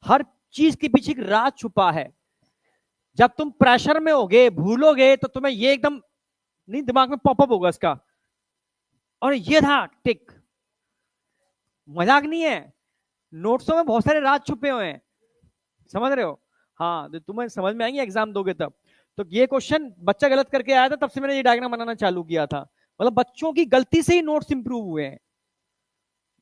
हर चीज के पीछे एक राज छुपा है। जब तुम प्रेशर में होगे, भूलोगे, तो तुम्हें ये एकदम नहीं दिमाग में पॉपअप होगा इसका, और ये था टिक। मजाक नहीं है, नोट्सों में बहुत सारे राज छुपे हुए हैं, समझ रहे हो? हाँ, तो तुम्हें समझ में आएंगे एग्जाम दोगे तब। तो ये क्वेश्चन बच्चा गलत करके आया था, तब से मैंने ये डायग्राम बनाना चालू किया था। मतलब बच्चों की गलती से ही नोट्स इंप्रूव हुए हैं।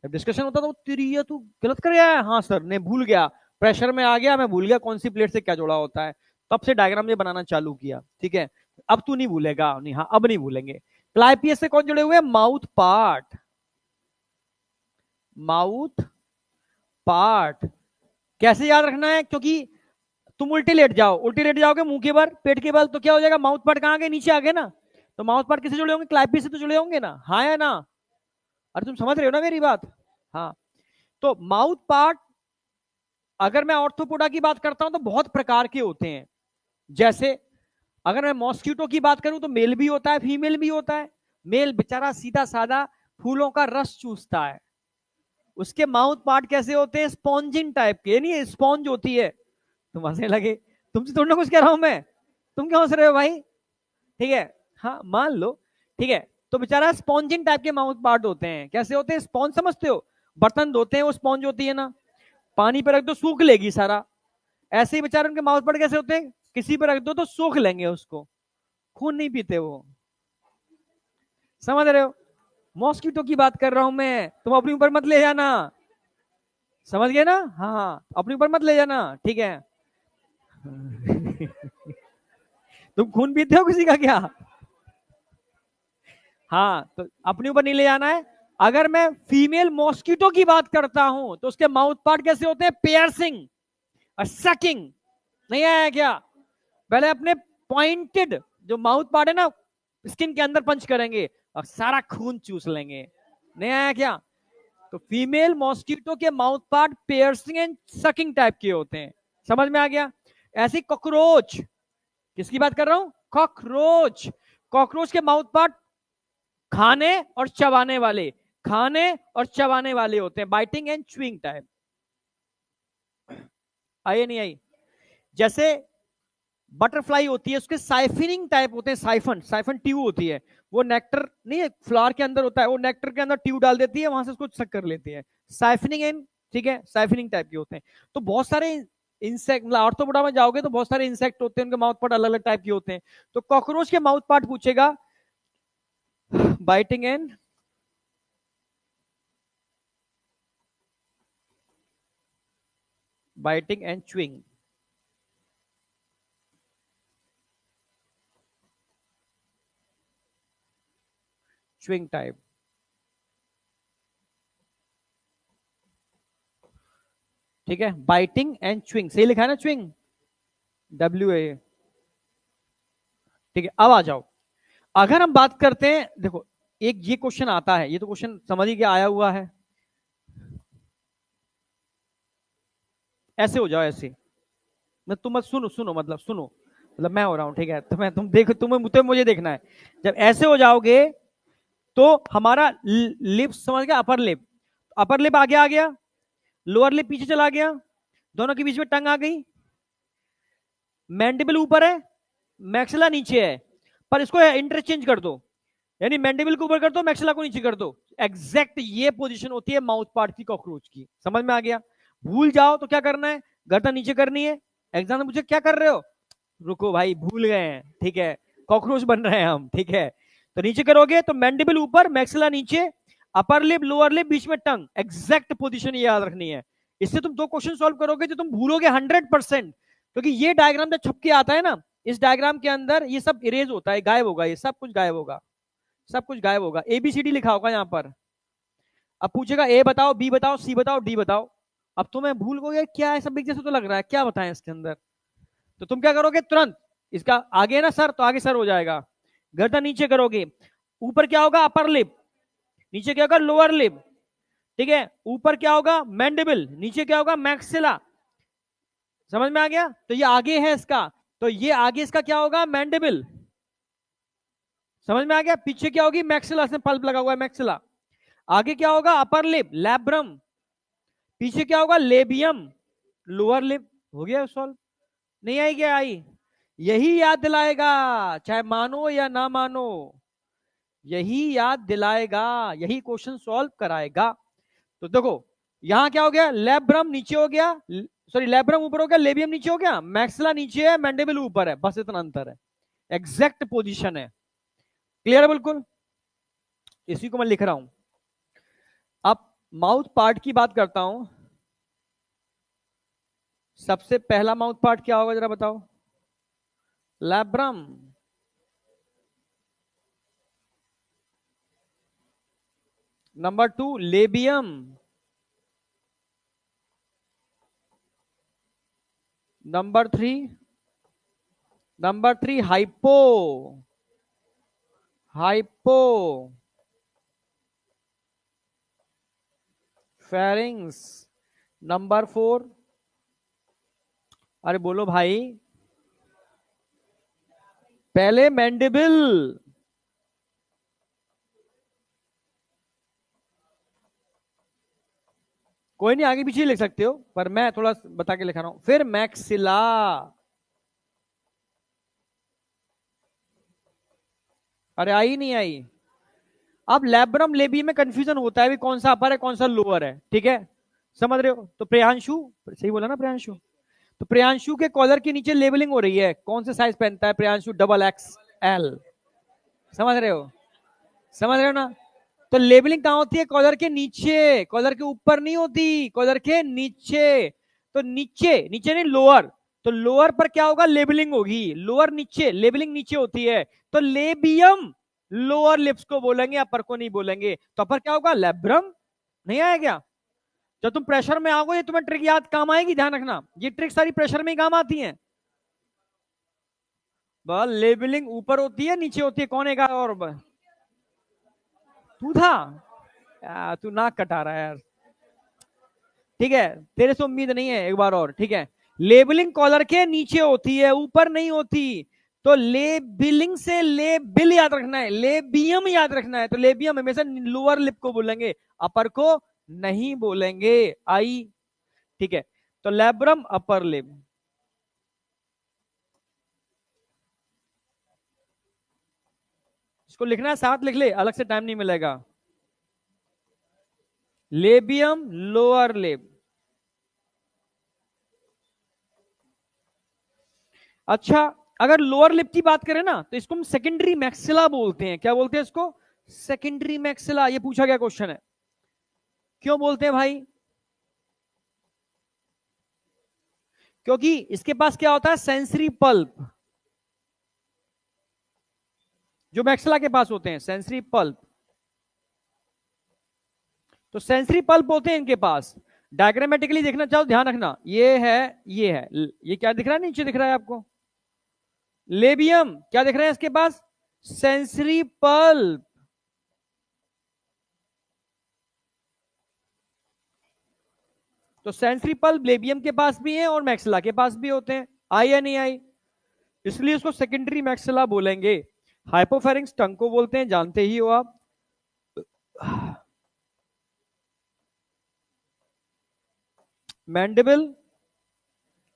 जब डिस्कशन होता था, तेरी ये तू गलत कर गया है, हाँ सर ने भूल गया, प्रेशर में आ गया, मैं भूल गया कौन सी प्लेट से क्या जोड़ा होता है, तब से डायग्राम ये बनाना चालू किया। ठीक है, अब तू नहीं भूलेगा, नहीं, हाँ अब नहीं भूलेंगे। क्लाइपियस से कौन जुड़े हुए? Mouth part. माउथ पार्ट कैसे याद रखना है? क्योंकि तुम उल्टे लेट जाओ, उल्टे लेट जाओगे मुंह के बल, पेट के बल, तो क्या हो जाएगा? माउथ पार्ट कहां गए? नीचे आ गए ना। तो माउथ पार्ट किससे जुड़े होंगे? क्लाइपियस से तो जुड़े होंगे ना, हाँ या ना? अरे तुम समझ रहे हो ना मेरी बात? हाँ, तो माउथ पार्ट, अगर मैं ऑर्थोपोडा की बात करता हूं तो बहुत प्रकार के होते हैं। जैसे अगर मैं मॉस्किटो की बात करूं तो मेल भी होता है, फीमेल भी होता है। मेल बेचारा सीधा साधा फूलों का रस चूसता है। उसके माउथ पार्ट कैसे होते हैं? स्पॉन्जिंग टाइप के, नहीं स्पॉन्ज होती है। तुम हंसने लगे, तुमसे थोड़ा ना कुछ कह रहा हूं मैं, तुम क्यों हंस रहे हो भाई? ठीक है, हाँ मान लो। ठीक है, तो बेचारा स्पॉन्जिंग टाइप के माउथ पार्ट होते हैं। कैसे होते हैं? स्पॉन्ज समझते हो, बर्तन धोते हैं वो स्पॉन्ज होती है ना, पानी पे रख दो सूख लेगी सारा। ऐसे ही बेचारे उनके माउथ पार्ट कैसे होते हैं? किसी पे रख दो तो सूख लेंगे उसको, खून नहीं पीते वो। समझ रहे हो? मॉस्किटो की बात कर रहा हूं मैं, तुम अपने ऊपर मत ले जाना। समझ गए ना? हाँ, अपने ऊपर मत ले जाना, ठीक है। तुम खून पीते हो किसी का क्या? हाँ, तो अपने ऊपर नहीं ले जाना है। अगर मैं फीमेल मॉस्किटो की बात करता हूं तो उसके माउथ पार्ट कैसे होते हैं? पियर्सिंग और सकिंग। नहीं आया क्या? पहले अपने पॉइंटेड जो माउथ पार्ट है ना, स्किन के अंदर पंच करेंगे और सारा खून चूस लेंगे। नहीं आया क्या? तो फीमेल मॉस्किटो के mouth part piercing and sucking type के होते हैं। समझ में आ गया? ऐसी कॉकरोच, किसकी बात कर रहा हूं? कॉकरोच। कॉकरोच के माउथ पार्ट खाने और चबाने वाले, खाने और चबाने वाले होते हैं, बाइटिंग एंड च्यूइंग टाइप। आई नहीं आई? जैसे बटरफ्लाई होती है, उसके साइफनिंग टाइप होते हैं, साइफन, साइफन ट्यूब होती है। वो नेक्टर नहीं है, फ्लावर के अंदर होता है, वो नेक्टर के अंदर ट्यूब डाल देती है, वहां से उसको सक कर लेती है। साइफनिंग एंड, ठीक है, साइफनिंग टाइप के होते हैं। तो बहुत सारे इंसेक्ट, मतलब ऑर्थोपोडा में जाओगे तो बहुत सारे इंसेक्ट होते हैं, उनके माउथ पार्ट अलग अलग टाइप के होते हैं। तो कॉकरोच के माउथ पार्ट पूछेगा biting and, biting and chewing. Chewing type, ठीक है, बाइटिंग एंड च्यूइंग, सही लिखा है ना? Chewing, WA। ठीक है, अब आ जाओ। अगर हम बात करते हैं, देखो एक ये क्वेश्चन आता है, ये तो क्वेश्चन समझ ही क्या आया हुआ है। ऐसे हो जाओ, ऐसे, मैं तुम मत सुनो, सुनो मतलब सुनो, मतलब मैं हो रहा हूं, ठीक है, तो मैं, तुम देखो, तुम्हें मुझे देखना है। जब ऐसे हो जाओगे तो हमारा लिप समझ गया, अपर लिप, अपर लिप आगे आ गया, लोअर लिप पीछे चला गया, दोनों के बीच में टंग आ गई, मैंडिबल ऊपर है, मैक्सिला नीचे है। पर इसको इंटरचेंज कर दो, यानी मैंडिबल को ऊपर कर दो, मैक्सिला को नीचे कर दो। एग्जैक्ट ये पोजीशन होती है माउथ पार्ट की कॉकरोच की। समझ में आ गया? भूल जाओ तो क्या करना है? गर्दन नीचे करनी है। एग्जाम में मुझे क्या कर रहे हो? रुको भाई, भूल गए हैं, ठीक है, कॉकरोच बन रहे हैं हम, ठीक है। तो नीचे करोगे तो मैंडिबल ऊपर, मैक्सिला नीचे, अपर लिप, लोअर लिप, बीच में टंग। एग्जैक्ट पोजीशन ये याद रखनी है। इससे तुम दो क्वेश्चन सॉल्व करोगे जो तुम भूलोगे 100%। क्योंकि ये डायग्राम जब छप के आता है ना, इस डायग्राम के अंदर ये सब इरेज होता है, गायब होगा, ये सब कुछ गायब होगा, सब कुछ गायब होगा। ABCD लिखा होगा यहाँ पर। अब पूछेगा ए बताओ, बी बताओ, सी बताओ, डी बताओ। अब तुम्हें भूल गए क्या है, सब एक जैसे तो लग रहा है, क्या बताएं इसके अंदर। तो तुम क्या करोगे? तुरंत इसका आगे ना सर, तो आगे सर हो जाएगा। गर्दन नीचे करोगे, ऊपर क्या होगा? अपर लिप, नीचे क्या होगा? लोअर लिप, ठीक है। ऊपर क्या होगा? मैंडिबल, नीचे क्या होगा? मैक्सिला। समझ में आ गया? तो ये आगे है इसका, तो ये आगे इसका क्या होगा? मैंडिबल। समझ में आ गया? पीछे क्या होगी? मैक्सिला, इसमें पल्प लगा हुआ है, मैक्सिला। आगे क्या होगा? Upper lip, labrum. पीछे क्या होगा? Labium, lower lip. हो गया सॉल्व। नहीं आई? क्या आई? यही याद दिलाएगा, चाहे मानो या ना मानो, यही याद दिलाएगा, यही क्वेश्चन सॉल्व कराएगा। तो देखो, यहां क्या हो गया? लैब्रम नीचे हो गया, सॉरी लैब्रम ऊपर हो गया, लेबियम नीचे हो गया, मैक्सिला नीचे है, मैंडिबल ऊपर है, बस इतना अंतर है। एग्जैक्ट पोजीशन है। क्लियर है बिल्कुल? इसी को मैं लिख रहा हूं। अब माउथ पार्ट की बात करता हूं। सबसे पहला माउथ पार्ट क्या होगा, जरा बताओ? Labrum. Number 2 labium. Number 3 hypo, hypo pharynx. Number 4, अरे बोलो भाई, पहले मैंडिबल, कोई नहीं आगे पीछे लिख सकते हो, पर मैं थोड़ा बता के लिखा रहा हूं। फिर मैक्सिला, अरे आई नहीं आई। अब लैब्रम लेबी में कंफ्यूजन होता है भी कौन सा अपर है कौन सा लोअर है, ठीक है, समझ रहे हो। तो प्रियांशु, सही बोला ना प्रियांशु, तो प्रियांशु के कॉलर के नीचे लेबलिंग हो रही है, कौन से साइज पहनता है प्रियांशु, डबल एक्स एल, समझ रहे हो, समझ रहे हो ना। तो लेबलिंग कहां होती है, कॉलर के नीचे, कॉलर के ऊपर नहीं होती, कॉलर के नीचे। तो नीचे, नीचे नहीं लोअर, तो लोअर पर क्या होगा, लेबलिंग होगी, लोअर नीचे, लेबलिंग नीचे होती है, तो लेबियम लोअर लिप्स को बोलेंगे, अपर को नहीं बोलेंगे। तो अपर क्या होगा, लैब्रम, नहीं आया क्या। जब तुम प्रेशर में आओगे तुम्हें ट्रिक याद काम आएगी, ध्यान रखना, ये ट्रिक सारी प्रेशर में ही काम आती है। बस लेबलिंग ऊपर होती है नीचे होती है, कौन है और तू था, तू नाक कटा रहा है यार, ठीक है, तेरे से उम्मीद नहीं है, एक बार और, ठीक है। लेबलिंग कॉलर के नीचे होती है, ऊपर नहीं होती। तो लेबलिंग से लेबिल याद रखना है, लेबियम याद रखना है, तो लेबियम हमेशा लोअर लिप को बोलेंगे, अपर को नहीं बोलेंगे। आई, ठीक है, तो लैब्रम अपर लिप, इसको लिखना है साथ लिख ले, अलग से टाइम नहीं मिलेगा। लेबियम लोअर लिप, अच्छा, अगर लोअर लिप की बात करें ना तो इसको हम सेकेंडरी मैक्सिला बोलते हैं, क्या बोलते हैं इसको, सेकेंडरी मैक्सिला। ये पूछा गया क्वेश्चन है, क्यों बोलते हैं भाई, क्योंकि इसके पास क्या होता है, सेंसरी पल्प, जो मैक्सिला के पास होते हैं, सेंसरी पल्प, तो सेंसरी पल्प होते हैं इनके पास। डायग्रामेटिकली देखना चाहो ध्यान रखना, ये है, ये है, ये क्या दिख रहा है, नीचे दिख रहा है आपको, लेबियम, क्या दिख रहा है इसके पास, सेंसरी पल्प। तो सेंसरी पल्प लेबियम के पास भी है और मैक्सिला के पास भी होते हैं, आई या नहीं आई, इसलिए उसको सेकेंडरी मैक्सिला बोलेंगे। हाइपोफेरिंक्स टंग को बोलते हैं, जानते ही हो आप। मैंडिबल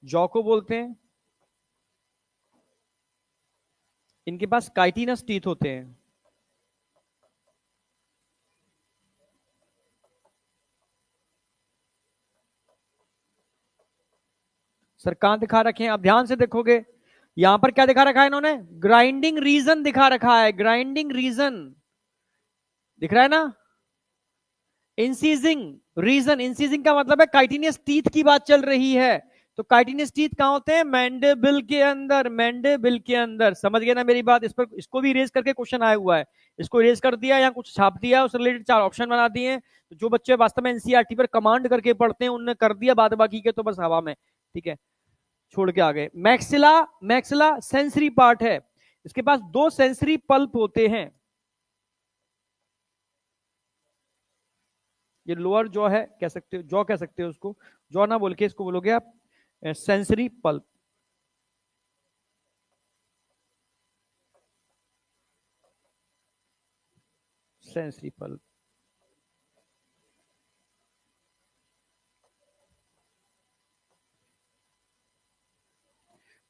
जॉ को बोलते हैं, इनके पास काइटिनस टीथ होते हैं। सर कहां दिखा रखे हैं, आप ध्यान से देखोगे, यहां पर क्या दिखा रखा है इन्होंने, ग्राइंडिंग रीजन दिखा रखा है, ग्राइंडिंग रीजन दिख रहा है ना, इंसीजिंग रीजन, इंसीजिंग का मतलब है काइटिनियस टीथ की बात चल रही है। तो काइटिनियस टीथ कहां होते हैं, मैंडिबल के अंदर, मैंडिबल के अंदर, समझ गए ना मेरी बात। इस पर, इसको भी रेज करके क्वेश्चन आया हुआ है, इसको रेज कर दिया या कुछ छाप दिया, उस रिलेटेड 4 ऑप्शन बना दिए। तो जो बच्चे वास्तव में एनसीईआरटी पर कमांड करके पढ़ते हैं उनने कर दिया, बाद बाकी के तो बस हवा में, ठीक है, छोड़ के आ गए। मैक्सिला, मैक्सिला सेंसरी पार्ट है, इसके पास 2 सेंसरी पल्प होते हैं, ये लोअर जॉ है, कह सकते हो जॉ, कह सकते हो उसको, जॉ ना बोल के इसको बोलोगे आप सेंसरी पल्प, सेंसरी पल्प।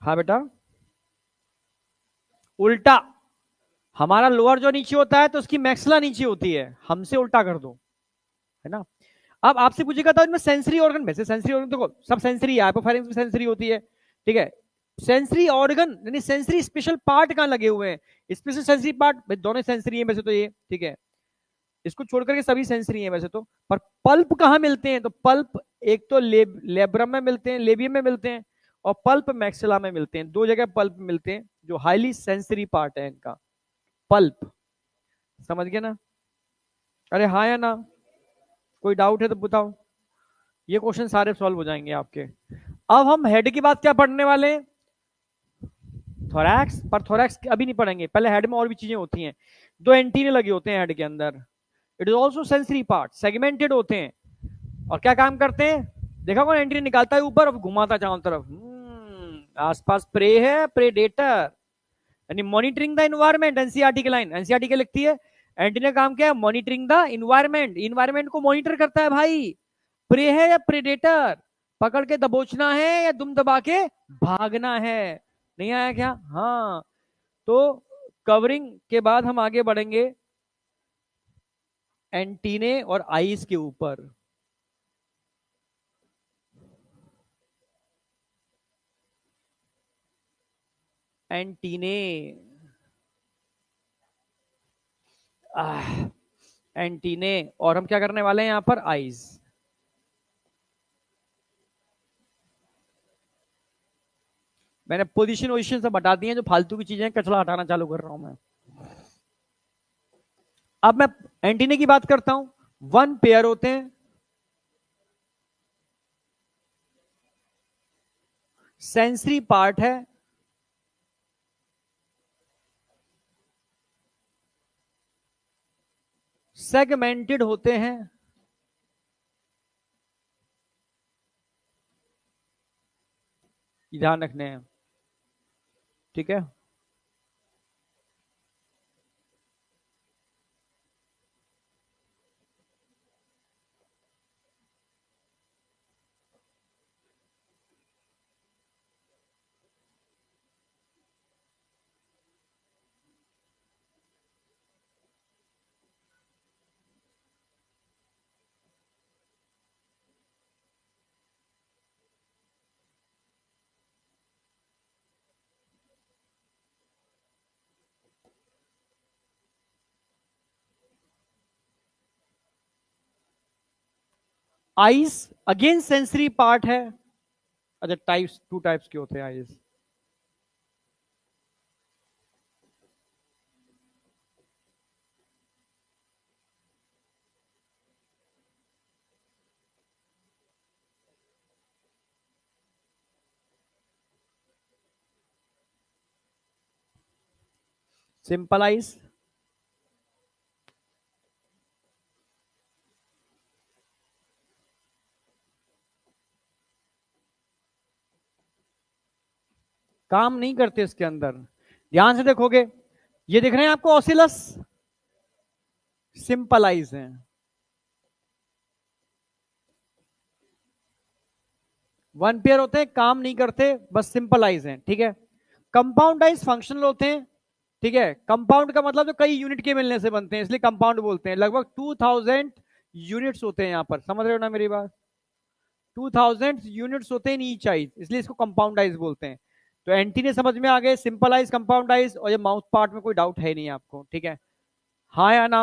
हाँ बेटा, उल्टा, हमारा लोअर जो नीचे होता है तो उसकी मैक्सिला नीचे होती है, हमसे उल्टा कर दो, है ना। अब आपसे पूछेगा था इनमें सेंसरी ऑर्गन, वैसे सेंसरी ऑर्गन देखो सब सेंसरी है, हाइपोफैरिंक्स में सेंसरी होती है, ठीक है। सेंसरी ऑर्गन यानी सेंसरी स्पेशल पार्ट कहां लगे हुए हैं, स्पेशल सेंसरी पार्ट दोनों सेंसरी है वैसे तो ये, ठीक है, इसको छोड़ करके सभी सेंसरी है वैसे तो। पर पल्प कहां मिलते हैं, तो पल्प एक तो लेब्रम में मिलते हैं, लेबियम में मिलते हैं, और पल्प मैक्सिला में मिलते हैं, 2 जगह पल्प मिलते हैं जो हाईली सेंसरी पार्ट है इनका, पल्प, समझ गए ना। अरे हाँ या ना, कोई डाउट है तो बताओ, ये क्वेश्चन सारे सॉल्व हो जाएंगे आपके। अब हम हेड की बात क्या पढ़ने वाले हैं, थोरैक्स, पर थोरैक्स अभी नहीं पढ़ेंगे, पहले हेड में और भी चीजें होती हैं, 2 एंटीने लगे होते हैं हेड के अंदर, it is also sensory part, segmented होते हैं, और क्या काम करते हैं, देखा कौन एंटीने निकालता है ऊपर और घुमाता चारों तरफ, आसपास प्रे है, प्रेडेटर, यानी मॉनिटरिंग द इन्वायरमेंट, एनसीईआरटी की लाइन, एनसीईआरटी क्या लिखती है, एंटीना काम क्या है, मॉनिटरिंग द इन्वायरमेंट, इन्वायरमेंट को मॉनिटर करता है भाई। प्रे है या प्रेडेटर, पकड़ के दबोचना है या दुम दबा के भागना है। नहीं आया क्या? हाँ। तो कवरिंग के बाद हम आगे बढ़ेंगे एंटीने और आईज के ऊपर। एंटीने, एंटीने, और हम क्या करने वाले हैं यहां पर, आईज। मैंने पोजीशन वोजिशन सब हटा दिए, जो फालतू की चीजें, कचरा हटाना चालू कर रहा हूं मैं। अब मैं एंटीने की बात करता हूं। वन पेयर होते हैं, सेंसरी पार्ट है, सेगमेंटेड होते हैं, ध्यान रखने हैं, ठीक है। आईज अगेन सेंसरी पार्ट है। अच्छा, टाइप्स, टू टाइप्स के होते हैं आईज। सिंपल आईज, काम नहीं करते इसके अंदर। ध्यान से देखोगे, ये दिख रहे हैं आपको ऑसिलस, सिंपल आईज हैं। वन पेयर होते हैं, काम नहीं करते, बस सिंपल आईज हैं, ठीक है। कंपाउंड आईज फंक्शनल होते हैं, ठीक है। कंपाउंड का मतलब जो कई यूनिट के मिलने से बनते हैं, इसलिए कंपाउंड बोलते हैं। लगभग 2000 यूनिट्स होते हैं यहां पर, समझ रहे हो ना मेरी बात? 2000 यूनिट्स होते हैं ईच आइज, इसलिए इसको कंपाउंड आइज बोलते हैं। तो एंटीने समझ में आ गए, सिंपल आइज, कंपाउंड आइज, और ये माउथ पार्ट में कोई डाउट है नहीं आपको, ठीक है? हाँ या ना?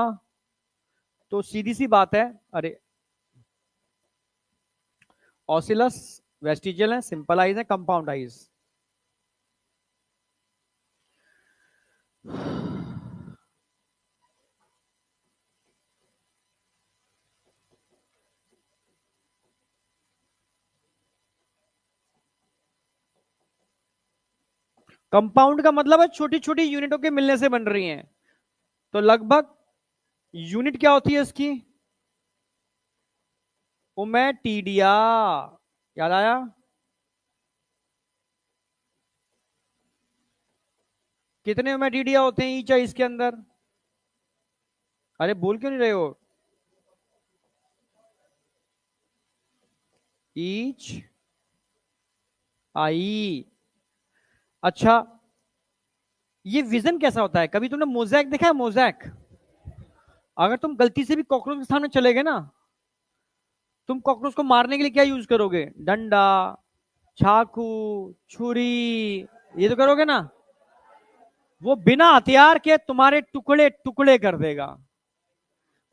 तो सीधी सी बात है। अरे, ऑसिलस वेस्टिजियल है, सिंपल आइज है, कंपाउंड आइज। कंपाउंड का मतलब है छोटी छोटी यूनिटों के मिलने से बन रही हैं। तो लगभग यूनिट क्या होती है इसकी, ओमेटीडिया, याद आया? कितने ओमेटीडिया होते हैं ईच आइज के अंदर? अरे बोल क्यों नहीं रहे हो? ईच आई। अच्छा, ये विजन कैसा होता है? कभी तुमने मोजैक देखा है? मोजैक, अगर तुम गलती से भी कॉकरोच के सामने चले गए ना, तुम कॉकरोच को मारने के लिए क्या यूज करोगे? डंडा, चाकू, छुरी, ये तो करोगे ना। वो बिना हथियार के तुम्हारे टुकड़े टुकड़े कर देगा।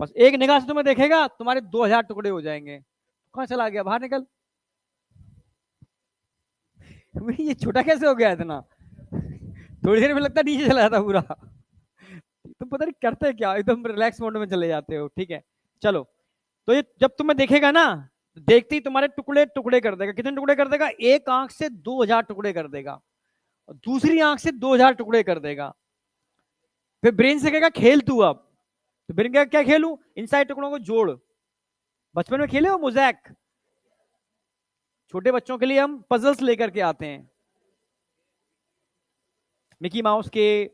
बस एक निगाह से तुम्हें देखेगा, तुम्हारे 2000 टुकड़े हो जाएंगे। कहां चला गया? बाहर निकल। ये छोटा कैसे हो गया इतना? थोड़ी देर में लगता है नीचे चला जाता पूरा। तुम पता नहीं करते क्या, एकदम रिलैक्स मोड में चले जाते हो, ठीक है। चलो, तो ये जब तुम्हें देखेगा ना, देखते ही तुम्हारे टुकड़े टुकड़े कर देगा। कितने टुकड़े कर देगा? एक आंख से 2000 टुकड़े कर देगा, और दूसरी आंख से 2000 टुकड़े कर देगा। फिर ब्रेन से कहेगा खेल तू अब। तो ब्रेन कहेगा क्या खेलूं? इन सारे टुकड़ों को जोड़। बचपन में खेले हो मोजैक? छोटे बच्चों के लिए हम पजल्स लेकर के आते हैं। मिकी माउस के,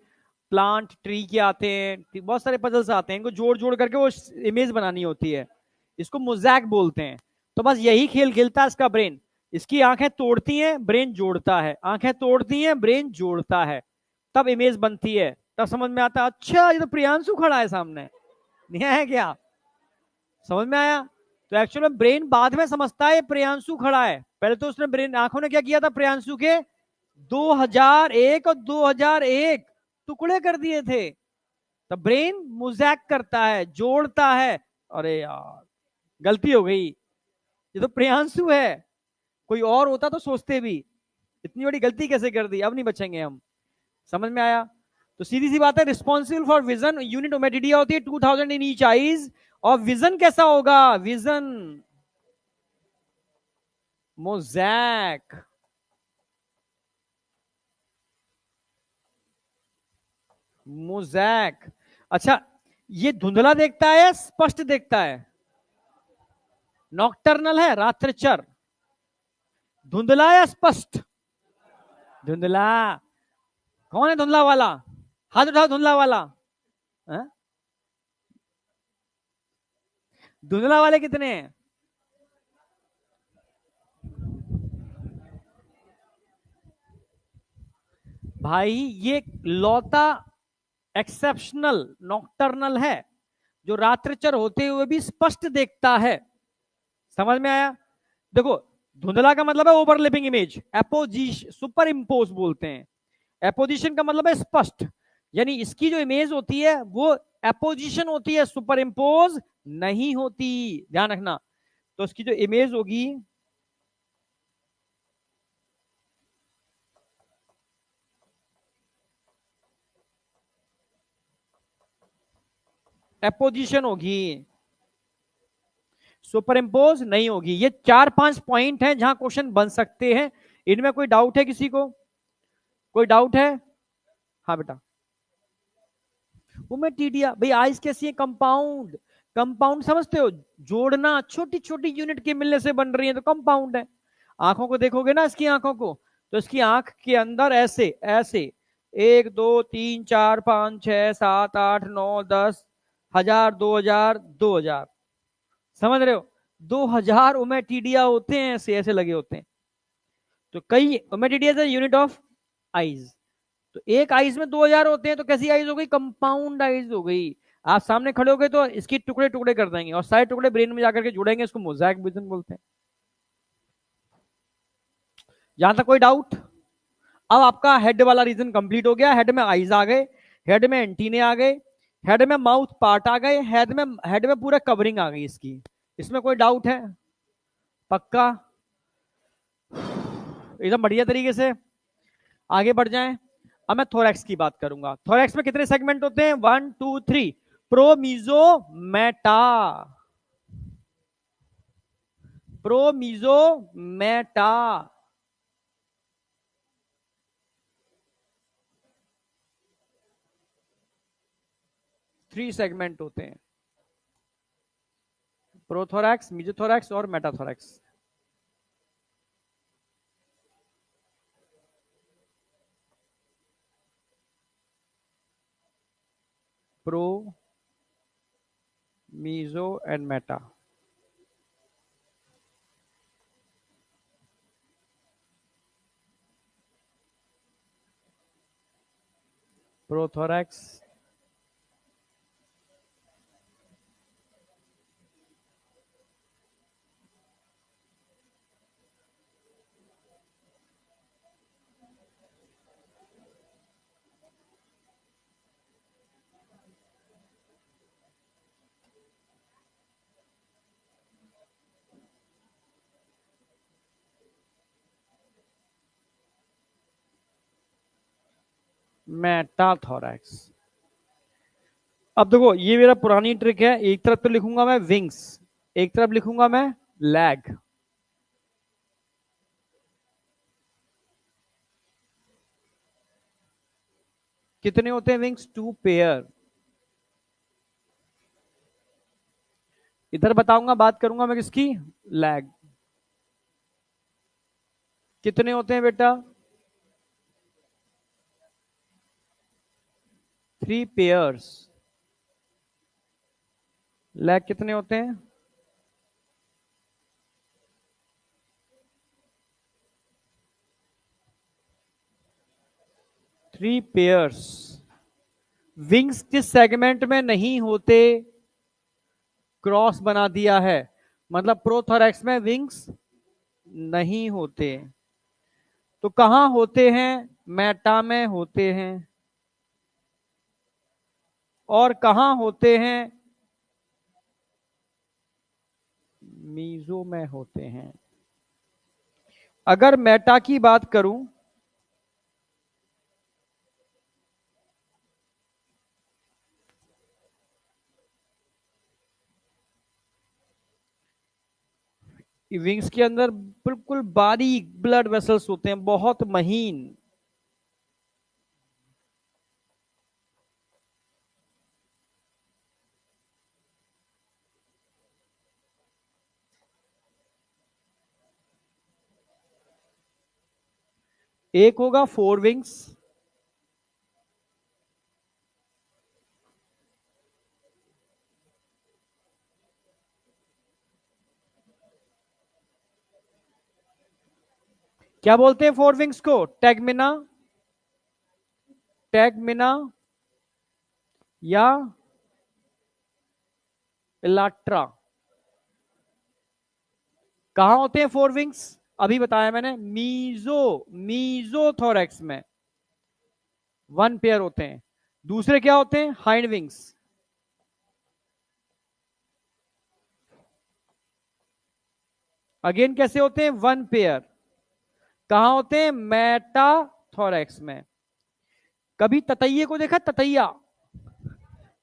प्लांट ट्री के आते हैं, बहुत सारे पजल्स आते हैं, इनको जोड़ जोड़ करके वो इमेज बनानी होती है, इसको मोज़ैक बोलते हैं। तो बस यही खेल खेलता है इसका ब्रेन। इसकी आंखें तोड़ती हैं, ब्रेन जोड़ता है, आंखें तोड़ती हैं, ब्रेन जोड़ता है, तब इमेज बनती है। तब समझ में आता है, अच्छा ये तो प्रियांशु खड़ा है सामने, नहीं है क्या? समझ में आया? तो एक्चुअल में ब्रेन बाद में समझता है प्रियांशु खड़ा है, पहले तो उसने ब्रेन आंखों ने क्या किया था, प्रियांशु के 2001 और 2001 टुकड़े कर दिए थे। तो ब्रेन मुजैक करता है, जोड़ता है। अरे यार गलती हो गई, ये तो प्रियांशु है, कोई और होता तो सोचते भी, इतनी बड़ी गलती कैसे कर दी, अब नहीं बचेंगे हम। समझ में आया? तो सीधी सी बात है, responsible for vision unit ommatidia होती है 2000 इन ईच आईज। और विजन कैसा होगा, विजन मोज़ैक। मोज़ैक। अच्छा, ये धुंधला देखता है या स्पष्ट देखता है? नॉक्टर्नल है, रात्रिचर। धुंधला या स्पष्ट? धुंधला। कौन है धुंधला वाला? हाथ उठाओ धुंधला वाला। है? धुंधला वाले कितने हैं? भाई ये लौता एक्सेप्शनल नॉक्टर्नल है जो रात्रिचर होते हुए भी स्पष्ट देखता है। समझ में आया? देखो, धुंधला का मतलब है overlapping image, apposition super impose बोलते हैं। एपोजिशन का मतलब है स्पष्ट, यानी इसकी जो इमेज होती है वो एपोजिशन होती है, सुपर इम्पोज नहीं होती, ध्यान रखना। तो इसकी जो इमेज होगी, एपोजिशन होगी, सुपर इम्पोज नहीं होगी। ये 4-5 पॉइंट हैं जहां क्वेश्चन बन सकते हैं। इनमें कोई डाउट है किसी को? कोई डाउट है? हाँ बेटा। वो मैं टीडिया भाई, आइस कैसी है, कंपाउंड। कंपाउंड समझते हो, जोड़ना, छोटी छोटी यूनिट के मिलने से बन रही है तो कंपाउंड है। आंखों को देखोगे ना, इसकी आंखों को, तो इसकी आंख के अंदर ऐसे ऐसे 1 2 3 4 5 6 7 8 9 10 हजार 2000 समझ रहे हो? 2000 ओमेटिडिया होते हैं, ऐसे ऐसे लगे होते हैं। तो कई ओमेटिडिया यूनिट ऑफ आइज, तो एक आइज में 2000 होते हैं, तो कैसी आइज हो गई, कंपाउंड आइज हो गई। आप सामने खड़े हो गए तो इसकी टुकड़े टुकड़े कर देंगे और सारे टुकड़े ब्रेन में जाकर के जुड़ेंगे, इसको मोज़ैक विजन बोलते हैं। यहां तक कोई डाउट? अब आपका हेड वाला रीजन कंप्लीट हो गया, हेड में आइज आ गए, हेड में एंटीने आ गए, हेड में माउथ पार्ट आ गए, हेड में पूरा कवरिंग आ गई इसकी। इसमें कोई डाउट है? पक्का? एकदम बढ़िया तरीके से आगे बढ़ जाएं। अब मैं थोरैक्स की बात करूंगा। थोरैक्स में कितने सेगमेंट होते हैं, 1 2 3। प्रोमीजोमेटा, प्रोमीजोमेटा, 3 सेगमेंट होते हैं, प्रोथोरैक्स, मीजोथोरैक्स और metathorax. Pro, meso and meta. Prothorax, metathorax. अब देखो, ये मेरा पुरानी ट्रिक है, एक तरफ तो लिखूंगा मैं विंग्स, एक तरफ लिखूंगा मैं लैग। कितने होते हैं विंग्स, 2 पेयर। इधर बताऊंगा, बात करूंगा मैं किसकी, लैग। कितने होते हैं बेटा, 3 पेयर्स, लेग कितने होते हैं? 3 पेयर्स। विंग्स किस सेगमेंट में नहीं होते? क्रॉस बना दिया है, मतलब प्रोथोरैक्स में विंग्स नहीं होते। तो कहां होते हैं? मेटा में होते हैं। और कहां होते हैं? मीजो में होते हैं। अगर मेटा की बात करूं, विंग्स के अंदर बिल्कुल बारीक ब्लड वेसल्स होते हैं, बहुत महीन। एक होगा 4 विंग्स, क्या बोलते हैं 4 विंग्स को? टैगमिना, टैगमिना या इलाट्रा। कहां होते हैं 4 विंग्स? अभी बताया मैंने, मीजोथोरैक्स में 1 पेयर होते हैं। दूसरे क्या होते हैं? Hind wings. अगेन कैसे होते हैं? 1 पेयर। कहां होते हैं? मेटाथोरैक्स में। कभी ततैये को देखा? ततैया,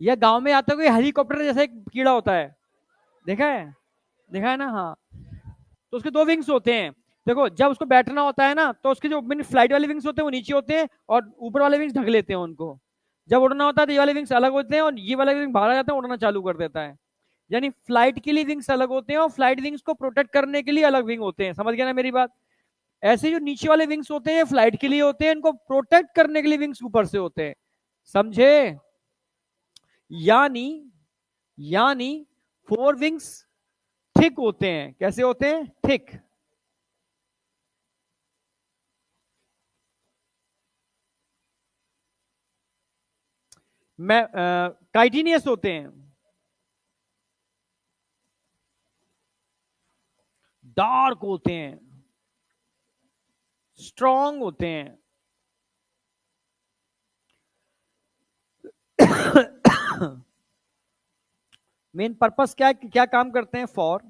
या गांव में आता है कोई हेलीकॉप्टर जैसा एक कीड़ा होता है, देखा है? देखा है ना? हाँ। तो उसके 2 विंग्स होते हैं। देखो, जब उसको बैठना होता है ना, तो उसके जो फ्लाइट वाले विंग्स होते हैं वो नीचे होते हैं, और ऊपर वाले विंग्स ढक लेते हैं उनको। जब उड़ना होता है तो ये वाले विंग्स अलग होते हैं, और ये वाले विंग बाहर आ जाते हैं, उड़ना चालू कर देता है। यानी फ्लाइट के लिए विंग्स अलग होते हैं, और फ्लाइट विंग्स को प्रोटेक्ट करने के लिए अलग विंग होते हैं। समझ गया ना मेरी बात? ऐसे जो नीचे वाले विंग्स होते हैं फ्लाइट के लिए होते हैं, इनको प्रोटेक्ट करने के लिए विंग्स ऊपर से होते हैं। समझे? यानी यानी 4 विंग्स थिक होते हैं। कैसे होते हैं? थिक। मैं काइटिनियस होते हैं, डार्क होते हैं, स्ट्रांग होते हैं। मेन पर्पस क्या है, क्या काम करते हैं? For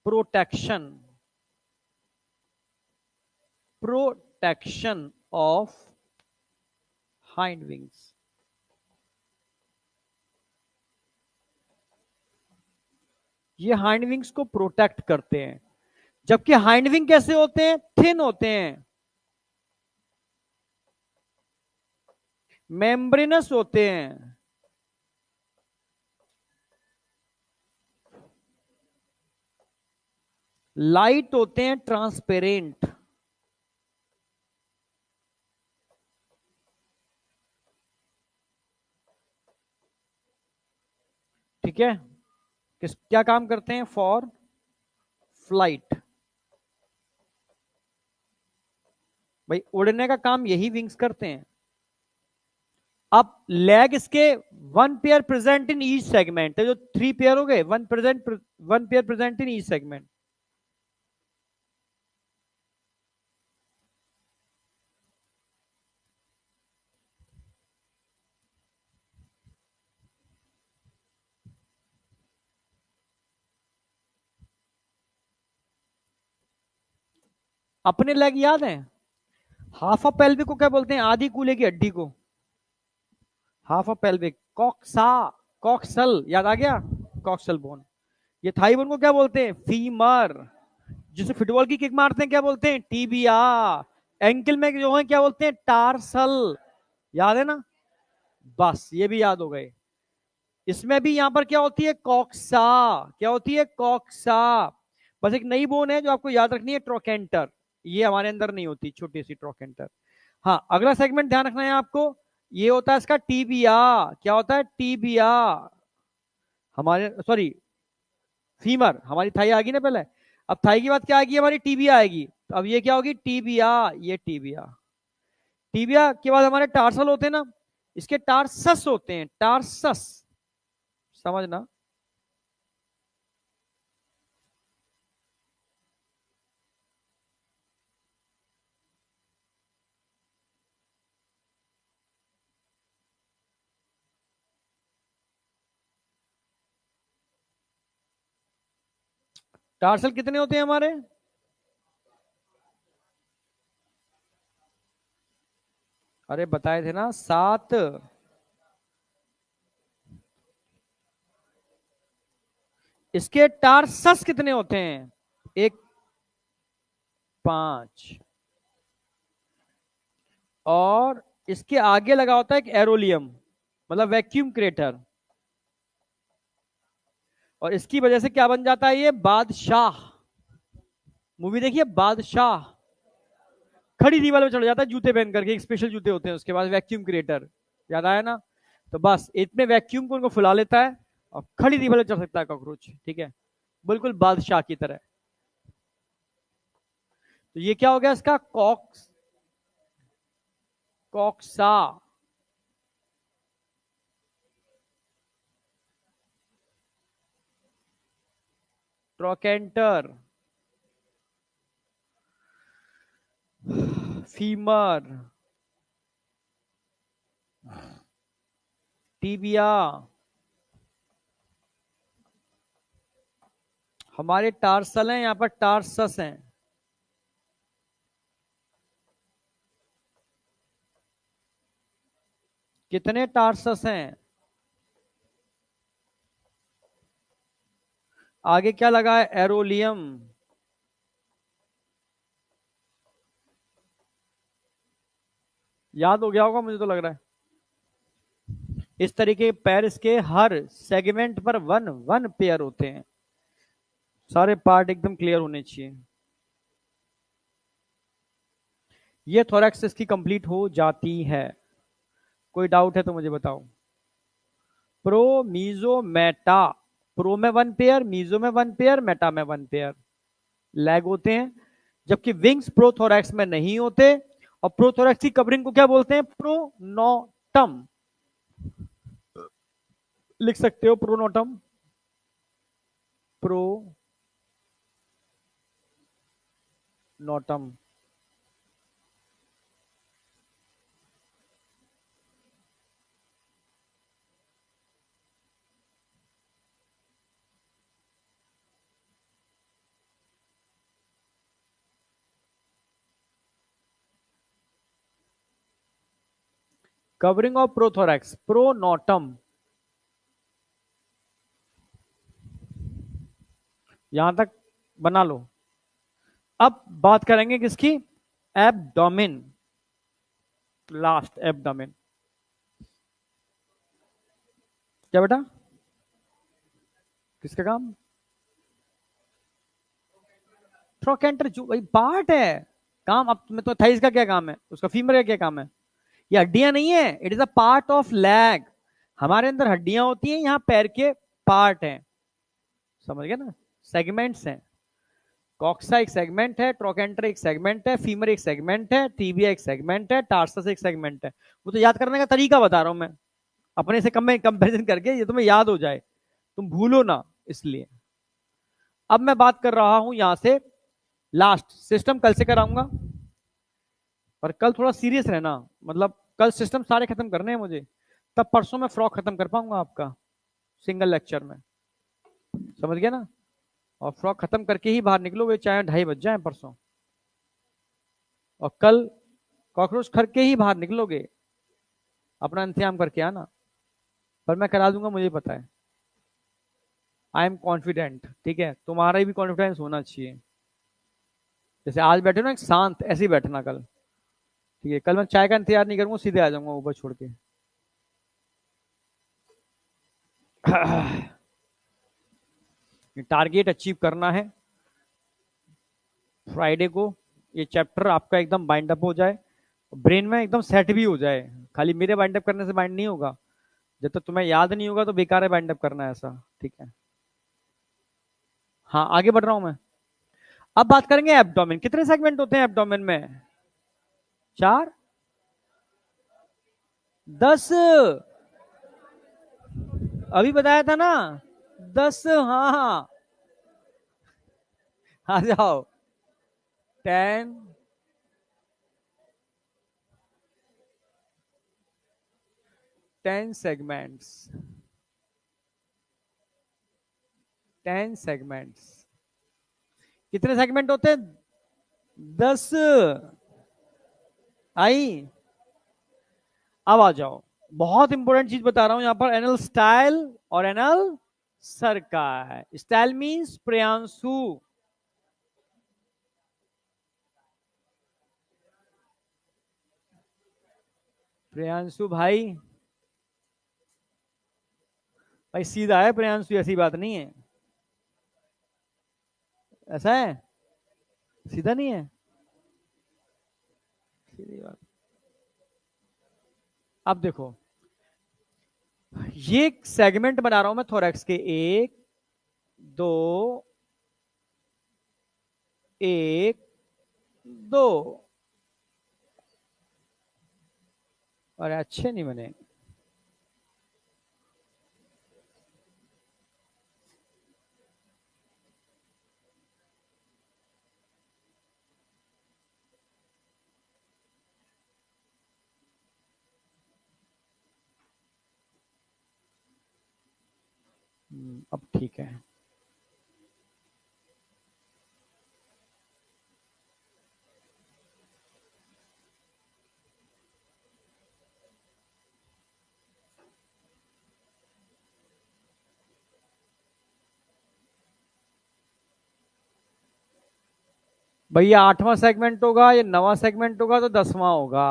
protection, protection of hind wings. ये हाइंड विंग्स को प्रोटेक्ट करते हैं। जबकि हाइंड विंग कैसे होते हैं? थिन होते हैं, मेम्ब्रेनस होते हैं, लाइट होते हैं, ट्रांसपेरेंट। ठीक है? क्या काम करते हैं? For flight. भाई, उड़ने का काम यही विंग्स करते हैं। अब लेग इसके 1 pair present in each segment है, जो 3 पेयर हो गए, 1 pair present in each segment. अपने लेग याद है? हाफ ऑफ पेल्विक को क्या बोलते हैं? आधी कूल्हे की हड्डी को half of pelvic, coxa, coxal, याद आ गया? Coxal bone. ये थाई बोन को क्या बोलते हैं? फीमर। जिसे फुटबॉल की किक मारते हैं क्या बोलते हैं? टीबिया। एंकल में जो है क्या बोलते हैं? टार्सल। याद है ना? बस ये भी याद हो गए। इसमें भी यहां पर क्या होती है? कॉक्सा। क्या होती है? कॉक्सा। बस एक नई बोन है जो आपको याद रखनी है, ट्रोकेंटर। ये हमारे अंदर नहीं होती, छोटी सी ट्रोकेंटर। हाँ, अगला सेगमेंट ध्यान रखना है आपको, ये होता है इसका टीबिया। क्या होता है? टीबिया। हमारे सॉरी, फीमर। हमारी थाई आ गई ना पहले, अब थाई की बात क्या आएगी? हमारी टीबिया आएगी। तो अब ये क्या होगी? टीबिया। ये टीबिया। टीबिया के बाद हमारे टार्सल होते हैं ना, इसके टार्सस होते हैं, टार्सस। समझना। टार्सल कितने होते हैं हमारे? अरे बताए थे ना, 7। इसके टार्सस कितने होते हैं? एक, 5। और इसके आगे लगा होता है एक एरोलियम, मतलब वैक्यूम क्रेटर। और इसकी वजह से क्या बन जाता है? ये बादशाह। मूवी देखिए बादशाह। खड़ी दीवार पे चढ़ जाता है जूते पहन करके, एक स्पेशल जूते होते हैं उसके बाद, वैक्यूम क्रिएटर। याद आया ना? तो बस इतने वैक्यूम को उनको फुला लेता है और खड़ी दीवार पे चढ़ सकता है कॉकरोच। ठीक है, बिल्कुल बादशाह की तरह। तो ये क्या हो गया इसका? Cox, coxa. Trochanter, femur, tibia. हमारे टार्सल हैं, यहाँ पर टार्सस हैं। कितने टार्सस हैं? आगे क्या लगा है? एरोलियम। याद हो गया होगा मुझे तो लग रहा है। इस तरीके के पैर इसके हर सेगमेंट पर वन वन पेयर होते हैं। सारे पार्ट एकदम क्लियर होने चाहिए। ये थोरैक्स इसकी कंप्लीट हो जाती है। कोई डाउट है तो मुझे बताओ। Pro, meso, Meta. प्रो में 1 पेयर, मीजो में 1 पेयर, मेटा में 1 पेयर लैग होते हैं। जबकि विंग्स प्रोथोरैक्स में नहीं होते। और प्रोथोरैक्स की कवरिंग को क्या बोलते हैं? प्रोनोटम। लिख सकते हो pronotum, pronotum. Covering of prothorax, pronotum. यहां तक बना लो। अब बात करेंगे किसकी? एब्डोमेन। Last, abdomen. क्या बेटा? किसका काम? थ्रोकेंटर जो भाई पार्ट है। काम अब तुम्हें तो थाइस का क्या काम है, उसका फीमर का क्या काम है? ये हड्डियां नहीं है, it is a part of lag. हमारे अंदर हड्डियां होती हैं, यहाँ पैर के पार्ट हैं। समझ गए ना? सेगमेंट्स हैं। कॉक्सा एक सेगमेंट है, ट्रोकेंटर एक सेगमेंट है, फीमर एक सेगमेंट है, टीबिया एक सेगमेंट है, टार्सस एक सेगमेंट है। वो तो याद करने का तरीका बता रहा हूं मैं, अपने से कम में कंपेरिजन करके, ये तुम्हें याद हो जाए, तुम भूलो ना इसलिए। अब मैं बात कर रहा हूं यहां से लास्ट सिस्टम, कल से कराऊंगा। पर कल थोड़ा सीरियस रहना, मतलब कल सिस्टम सारे खत्म करने हैं मुझे, तब परसों मैं फ्रॉक खत्म कर पाऊंगा आपका सिंगल लेक्चर में। समझ गया ना? और फ्रॉक खत्म करके ही बाहर निकलोगे, चाहे 2:30 बज जाए परसों। और कल कॉकरोच करके ही बाहर निकलोगे। अपना इंतजाम करके आना। पर मैं करा दूंगा, मुझे पता है। I am confident. ठीक है, तुम्हारा भी कॉन्फिडेंस होना चाहिए। जैसे आज बैठे ना एक शांत, ऐसे ही बैठना कल। ठीक है, कल मैं चाय का इंतजार नहीं करूंगा, सीधे आ जाऊंगा ऊपर छोड़ के। टारगेट अचीव करना है फ्राइडे को। ये चैप्टर आपका एकदम बाइंड अप हो जाए, ब्रेन में एकदम सेट भी हो जाए, खाली मेरे बाइंड अप करने से बाइंड नहीं होगा। जब तक तुम्हें याद नहीं होगा तो बेकार है बाइंड अप करना ऐसा। ठीक है, हाँ आगे बढ़ रहा हूं मैं। अब बात करेंगे एब्डोमेन। कितने सेगमेंट होते हैं एब्डोमेन में? 4? 10? अभी बताया था ना, 10। हाँ हाँ, आ जाओ। 10, 10 सेगमेंट्स, 10 सेगमेंट्स। कितने सेगमेंट होते हैं? 10। आई? अब आ जाओ, बहुत इंपॉर्टेंट चीज बता रहा हूं यहां पर। एनल स्टाइल और anal cerci. Style means Priyanshu. Priyanshu भाई, भाई सीधा है प्रियांशु, ऐसी बात नहीं है। ऐसा है? सीधा नहीं है? सीधी बात। अब देखो, ये सेगमेंट बना रहा हूं मैं थोरैक्स के। एक, दो, एक, दो। और अच्छे नहीं बने। अब ठीक है। भैया 8वां सेगमेंट होगा, ये 9वां सेगमेंट होगा तो 10वां होगा।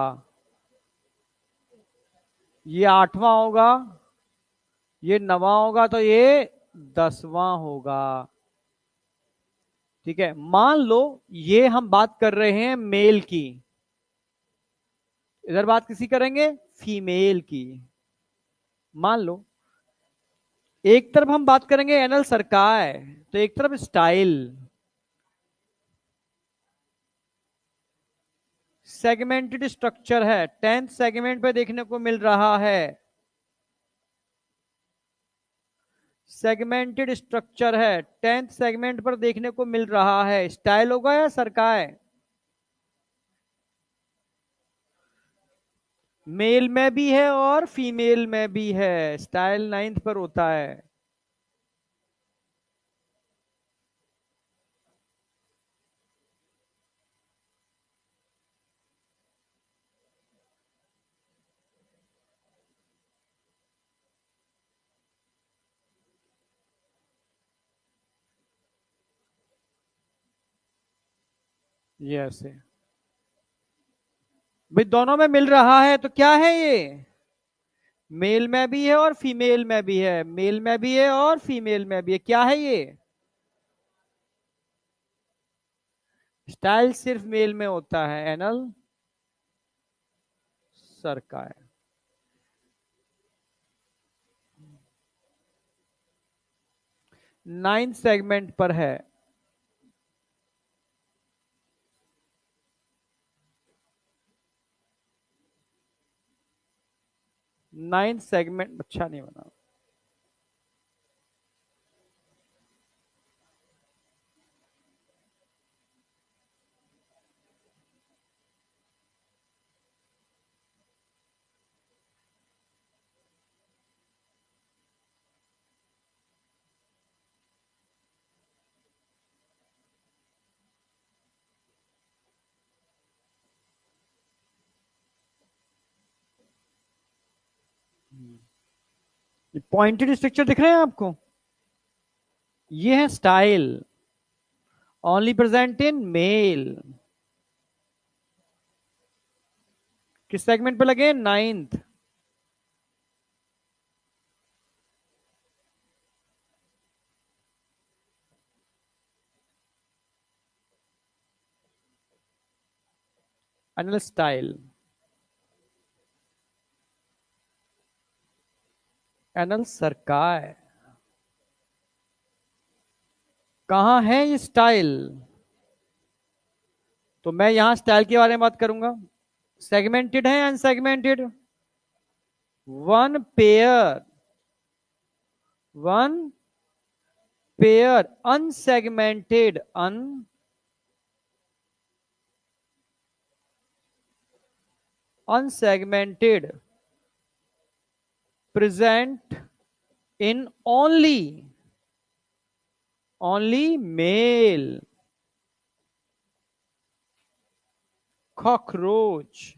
ये 8वां होगा, ये 9वां होगा तो ये 10वां होगा। ठीक है, मान लो ये हम बात कर रहे हैं मेल की, इधर बात किसी करेंगे फीमेल की। मान लो एक तरफ हम बात करेंगे एनल सरकाय, तो एक तरफ स्टाइल। सेगमेंटेड स्ट्रक्चर है, 10th सेगमेंट पे देखने को मिल रहा है। सेगमेंटेड स्ट्रक्चर है, 10th सेगमेंट पर देखने को मिल रहा है। स्टाइल होगा या सरकाय? मेल में भी है और फीमेल में भी है। स्टाइल 9th पर होता है। ये ऐसे भाई दोनों में मिल रहा है तो क्या है ये? मेल में भी है और फीमेल में भी है, मेल में भी है और फीमेल में भी है। क्या है ये? स्टाइल सिर्फ मेल में होता है, एनल सरकाय। 9th सेगमेंट पर है। 9th सेगमेंट अच्छा नहीं बना। पॉइंटेड स्ट्रक्चर दिख रहे हैं आपको? ये है style, only present in male. किस सेगमेंट पे लगे? 9th। Anal style. एनल सरकाय, कहां है ये स्टाइल? तो मैं यहां स्टाइल के बारे में बात करूंगा। सेगमेंटेड है unsegmented? One pair, one pair, unsegmented, unsegmented, present in only male cockroach,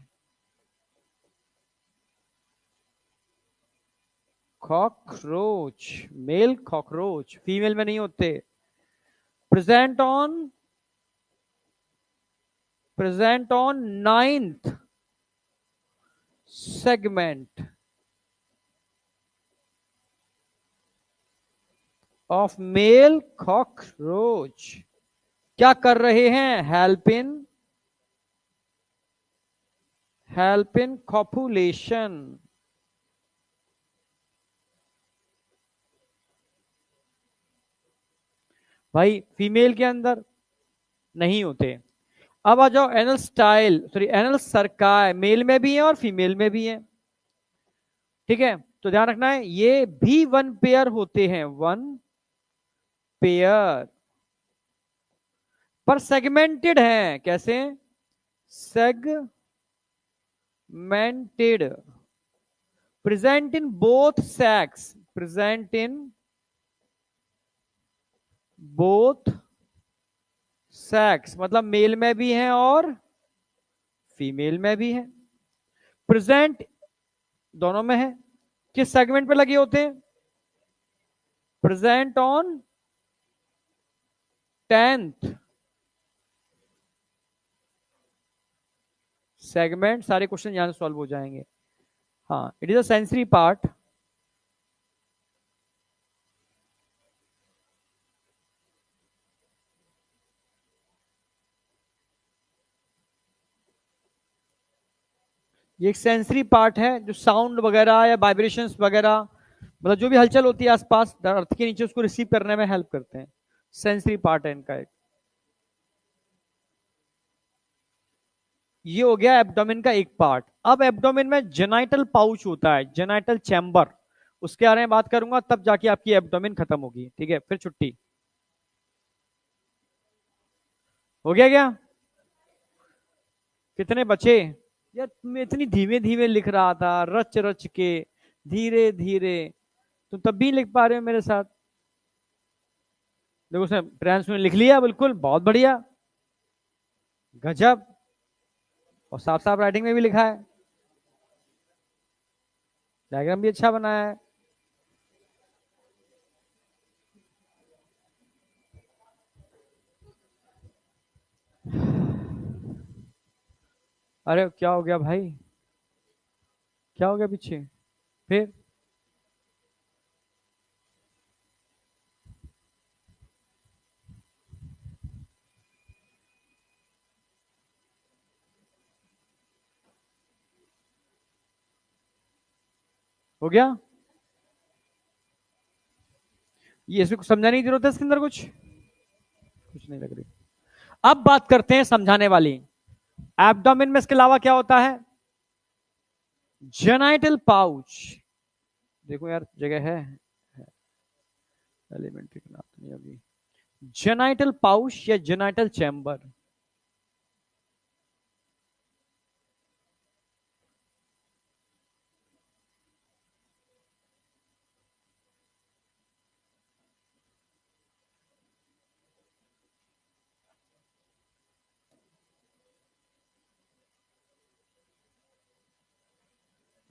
cockroach, male cockroach, female में नहीं होते। Present on, present on ninth segment of male cockroach, क्या कर रहे हैं? Help in copulation. भाई फीमेल के अंदर नहीं होते। अब आ जाओ anal style, sorry anal cerci, male में भी है और फीमेल में भी है। ठीक है, तो ध्यान रखना है ये भी वन पेयर होते हैं, वन पेयर, पर सेगमेंटेड है। कैसे? Segmented, present in both sex, present in both sex, मतलब मेल में भी है और फीमेल में भी है। प्रेजेंट दोनों में है। किस सेगमेंट पे लगे होते हैं? Present on 10th segment. सारे क्वेश्चन यहां से सॉल्व हो जाएंगे। हाँ, it is a sensory part. ये एक सेंसरी पार्ट है जो साउंड वगैरह या वाइब्रेशंस वगैरह, मतलब जो भी हलचल होती है आसपास अर्थ के नीचे, उसको रिसीव करने में हेल्प करते हैं। सेंसरी पार्ट है इनका एक। ये हो गया एब्डोमेन का एक पार्ट। अब एब्डोमेन में जेनाइटल पाउच होता है, जेनाइटल चैम्बर, उसके बारे में बात करूंगा, तब जाके आपकी एब्डोमेन खत्म होगी। ठीक है, फिर छुट्टी। हो गया क्या? कितने बचे? यार मैं इतनी धीमे धीमे लिख रहा था, रच रच के, धीरे धीरे, तुम तब भी लिख पा रहे हो मेरे साथ। देखो उसने ट्रांस में लिख लिया, बिल्कुल बहुत बढ़िया, गजब। और साफ साफ राइटिंग में भी लिखा है, डायग्राम भी अच्छा बनाया है। अरे क्या हो गया भाई? क्या हो गया पीछे? फिर हो गया? ये इसमें कुछ समझाने की जरूरत है इसके अंदर? कुछ नहीं लग रही। अब बात करते हैं समझाने वाली। एब्डोमेन में इसके अलावा क्या होता है? Genital pouch. देखो यार जगह है, एलिमेंट्री का नाम तो नहीं अभी। जेनाइटल पाउच या जेनाइटल चैम्बर।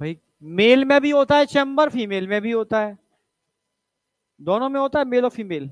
भाई मेल में भी होता है चैम्बर, फीमेल में भी होता है, दोनों में होता है, मेल और फीमेल।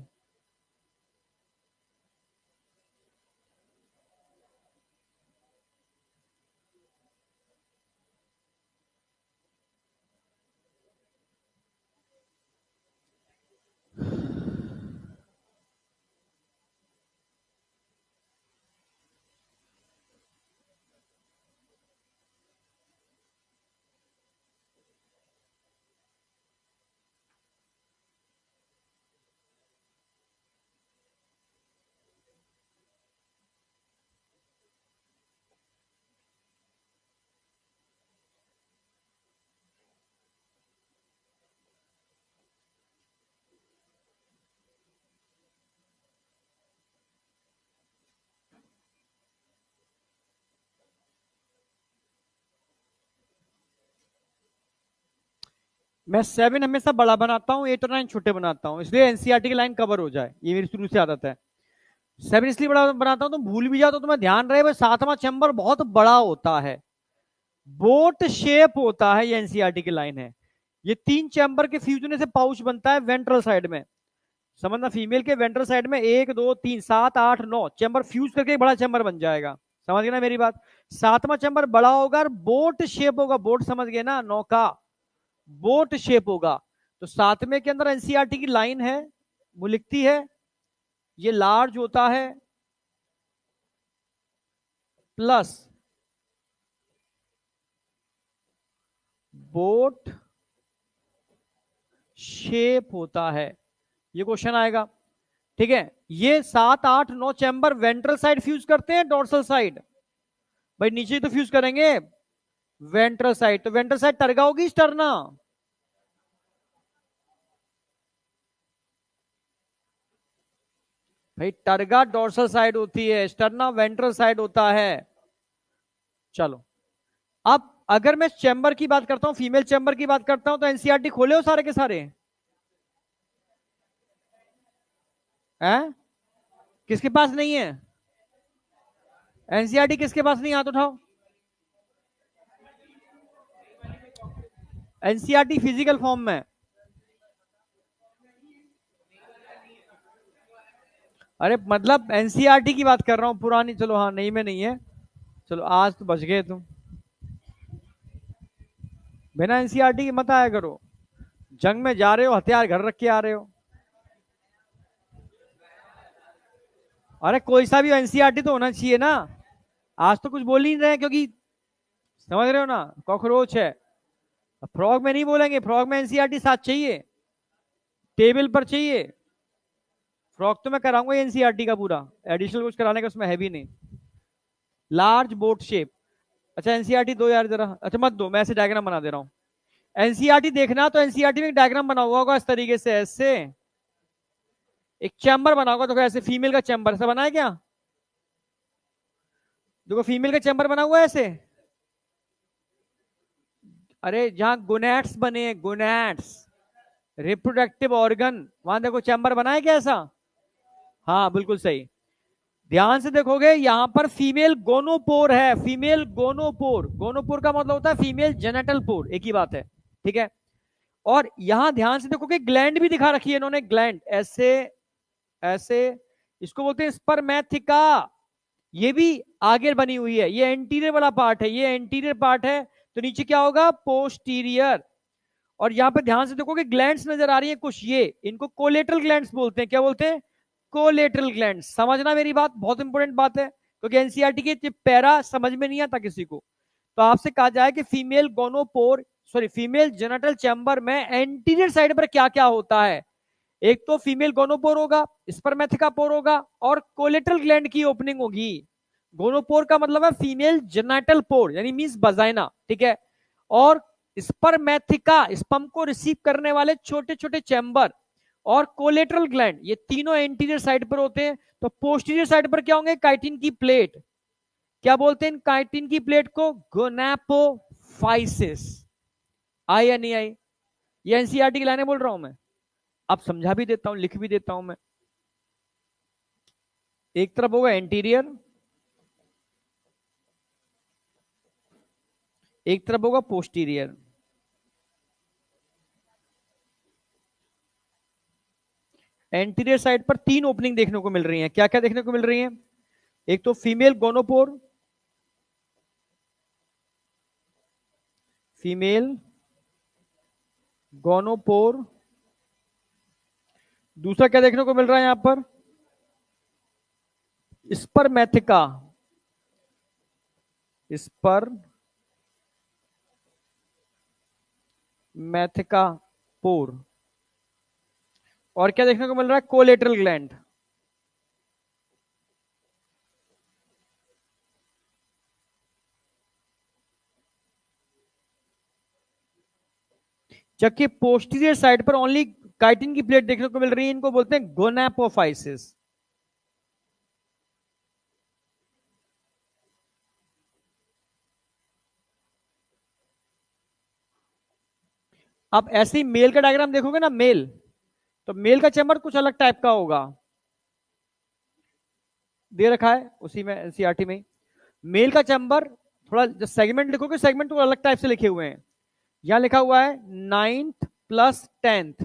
मैं 7 हमेशा बड़ा बनाता हूँ, 8 और 9 छोटे बनाता हूँ, इसलिए एनसीईआरटी की लाइन कवर हो जाए, ये मेरी शुरू से आदत है। 7 इसलिए बड़ा बनाता हूँ, तुम भूल भी जाओ तो तुम्हें ध्यान रहे, भाई 7वां चैम्बर बहुत बड़ा होता है, बोट शेप होता है, ये एनसीईआरटी की लाइन है। ये 3 चैम्बर के फ्यूजन से पाउच बनता है वेंट्रल साइड में, समझना, फीमेल के वेंट्रल साइड में 1 2 3 7 8 9 चैम्बर फ्यूज करके एक बड़ा चैम्बर बन जाएगा, समझ गए ना मेरी बात। 7वां चैम्बर बड़ा होगा और बोट शेप होगा, बोट समझ गए ना, नौका, बोट शेप होगा। तो 7वें के अंदर एनसीईआरटी की लाइन है, वो लिखती है ये लार्ज होता है प्लस बोट शेप होता है, ये क्वेश्चन आएगा। ठीक है, ये 7 8 9 चैम्बर वेंट्रल साइड फ्यूज करते हैं, डोर्सल साइड, भाई नीचे तो फ्यूज करेंगे वेंट्रल साइड, तो वेंट्रल साइड टर्गा होगी स्टर्ना, भाई टर्गा डोर्सल साइड होती है, स्टर्ना वेंट्रल साइड होता है। चलो, अब अगर मैं चैम्बर की बात करता हूं, फीमेल चैम्बर की बात करता हूं, तो एनसीईआरटी खोले हो सारे के सारे हैं? किसके पास नहीं है एनसीईआरटी, किसके पास नहीं, हाथ उठाओ। एनसीईआरटी फिजिकल फॉर्म में, अरे मतलब एनसीईआरटी की बात कर रहा हूं पुरानी, चलो हाँ नहीं में नहीं है, चलो आज तो बच गए तुम, बिना एनसीईआरटी के मत आया करो, जंग में जा रहे हो हथियार घर रख के आ रहे हो। अरे कोई सा भी एनसीईआरटी तो होना चाहिए ना, आज तो कुछ बोल ही नहीं रहे क्योंकि समझ रहे हो ना, कॉकरोच है। फ्रॉग में नहीं बोलेंगे, फ्रॉग में एनसीईआरटी साथ चाहिए, टेबल पर चाहिए, फ्रॉग तो मैं कराऊंगा एनसीईआरटी का पूरा, एडिशनल कुछ कराने का उसमें है भी नहीं। लार्ज बोट शेप, अच्छा एनसीईआरटी दो यार जरा, अच्छा मत दो, मैं ऐसे डायग्राम बना दे रहा हूँ। एनसीईआरटी देखना, तो एनसीईआरटी में एक डायग्राम बना हुआ होगा इस तरीके से, ऐसे एक चैम्बर बना होगा, तो ऐसे फीमेल का चैम्बर ऐसा बना है क्या, देखो फीमेल का चैम्बर बना हुआ है ऐसे, अरे जहां गोनैट्स बने हैं, गोनैट्स रिप्रोडक्टिव ऑर्गन, वहां देखो चैम्बर बना है क्या ऐसा, हाँ बिल्कुल सही। ध्यान से देखोगे यहां पर फीमेल गोनोपोर है, फीमेल गोनोपोर, गोनोपोर का मतलब होता है फीमेल जेनेटल पोर, एक ही बात है, ठीक है। और यहां ध्यान से देखोगे ग्लैंड भी दिखा रखी है इन्होंने, ग्लैंड ऐसे ऐसे, इसको बोलते हैं स्पर्मेथिका, ये भी आगे बनी हुई है, ये एंटीरियर वाला पार्ट है, ये एंटीरियर पार्ट है, तो नीचे क्या होगा पोस्टीरियर। और यहां पे ध्यान से देखोगे ग्लैंड्स नजर आ रही है कुछ, ये इनको कोलेटरल ग्लैंड्स बोलते हैं, क्या बोलते हैं, कोलेटरल ग्लैंड्स, समझना मेरी बात, बहुत इंपॉर्टेंट बात है, क्योंकि एनसीईआरटी के पैरा समझ में नहीं आता किसी को। तो आपसे कहा जाए कि female gonopore, sorry female genital chamber में एंटीरियर साइड पर क्या क्या होता है, एक तो फीमेल गोनोपोर होगा, स्पर्मेथिका पोर होगा, और कोलेटरल ग्लैंड की ओपनिंग होगी। गोनोपोर का मतलब है फीमेल जेनेटल पोर, यानी मींस बजाइना, ठीक है। और स्पर्मेथिका, स्पर्म को रिसीव करने वाले छोटे छोटे चैम्बर, और कोलेटरल ग्लैंड, ये तीनों एंटीरियर साइड पर होते हैं। तो पोस्टीरियर साइड पर क्या होंगे, काइटिन की प्लेट, क्या बोलते हैं काइटिन की प्लेट को, गोनापोफाइसिस, आई या नहीं आई, ये एनसीईआरटी की लाइनें बोल रहा हूं मैं, अब समझा भी देता हूं, लिख भी देता हूं मैं। एक तरफ होगा एंटीरियर, एक तरफ होगा पोस्टीरियर। एंटीरियर साइड पर 3 ओपनिंग देखने को मिल रही हैं, क्या क्या देखने को मिल रही हैं, एक तो फीमेल गोनोपोर, फीमेल गोनोपोर, दूसरा क्या देखने को मिल रहा है यहां पर, स्पर्मेथिका, स्पर्मेथिका पोर, और क्या देखने को मिल रहा है, कोलेटरल ग्लैंड। जबकि पोस्टीरियर साइड पर ओनली काइटिन की प्लेट देखने को मिल रही है, इनको बोलते हैं गोनापोफाइसिस। आप ऐसे ही मेल का डायग्राम देखोगे ना, मेल, तो मेल का चैम्बर कुछ अलग टाइप का होगा, दे रखा है उसी में एनसीईआरटी में। मेल का चैम्बर थोड़ा, जो सेगमेंट लिखोगे सेगमेंट तो अलग टाइप से लिखे हुए हैं। यहां लिखा हुआ है 9th plus 10th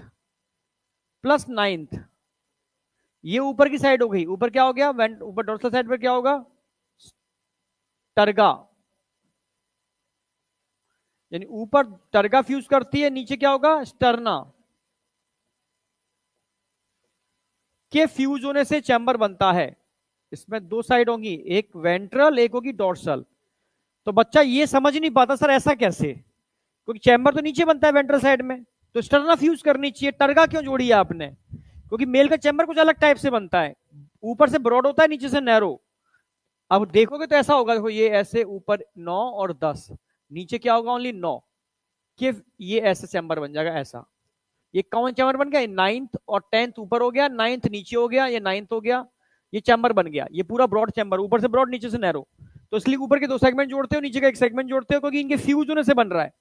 plus 9th, ये ऊपर की साइड हो गई। ऊपर क्या हो गया, ऊपर डोर्सल साइड पर क्या होगा, टर्गा, यानी ऊपर टर्गा फ्यूज करती है, नीचे क्या होगा, स्टर्ना के फ्यूज होने से चैम्बर बनता है। इसमें दो साइड होंगी, एक वेंट्रल एक होगी डोर्सल। तो बच्चा ये समझ नहीं पाता सर ऐसा कैसे, क्योंकि चैम्बर तो नीचे बनता है वेंट्रल साइड में, तो स्टर्ना फ्यूज करनी चाहिए, टर्गा क्यों जोड़ी है आपने, क्योंकि मेल का चैम्बर कुछ अलग टाइप से बनता है, ऊपर से ब्रॉड होता है नीचे से नैरो। अब देखोगे तो ऐसा होगा, देखो ये ऐसे ऊपर 9 और 10, नीचे क्या होगा, ओनली 9, कि ये ऐसे चैम्बर बन जाएगा ऐसा। ये कौन चैम्बर बन गया, 9th और 10th ऊपर हो गया, 9th नीचे हो गया, ये 9th हो गया, ये चैम्बर बन गया, ये पूरा ब्रॉड चैम्बर, ऊपर से ब्रॉड नीचे से नैरो। तो इसलिए ऊपर के दो सेगमेंट जोड़ते हो, नीचे का एक सेगमेंट जोड़ते हो, क्योंकि इनके फ्यूज होने से बन रहा है।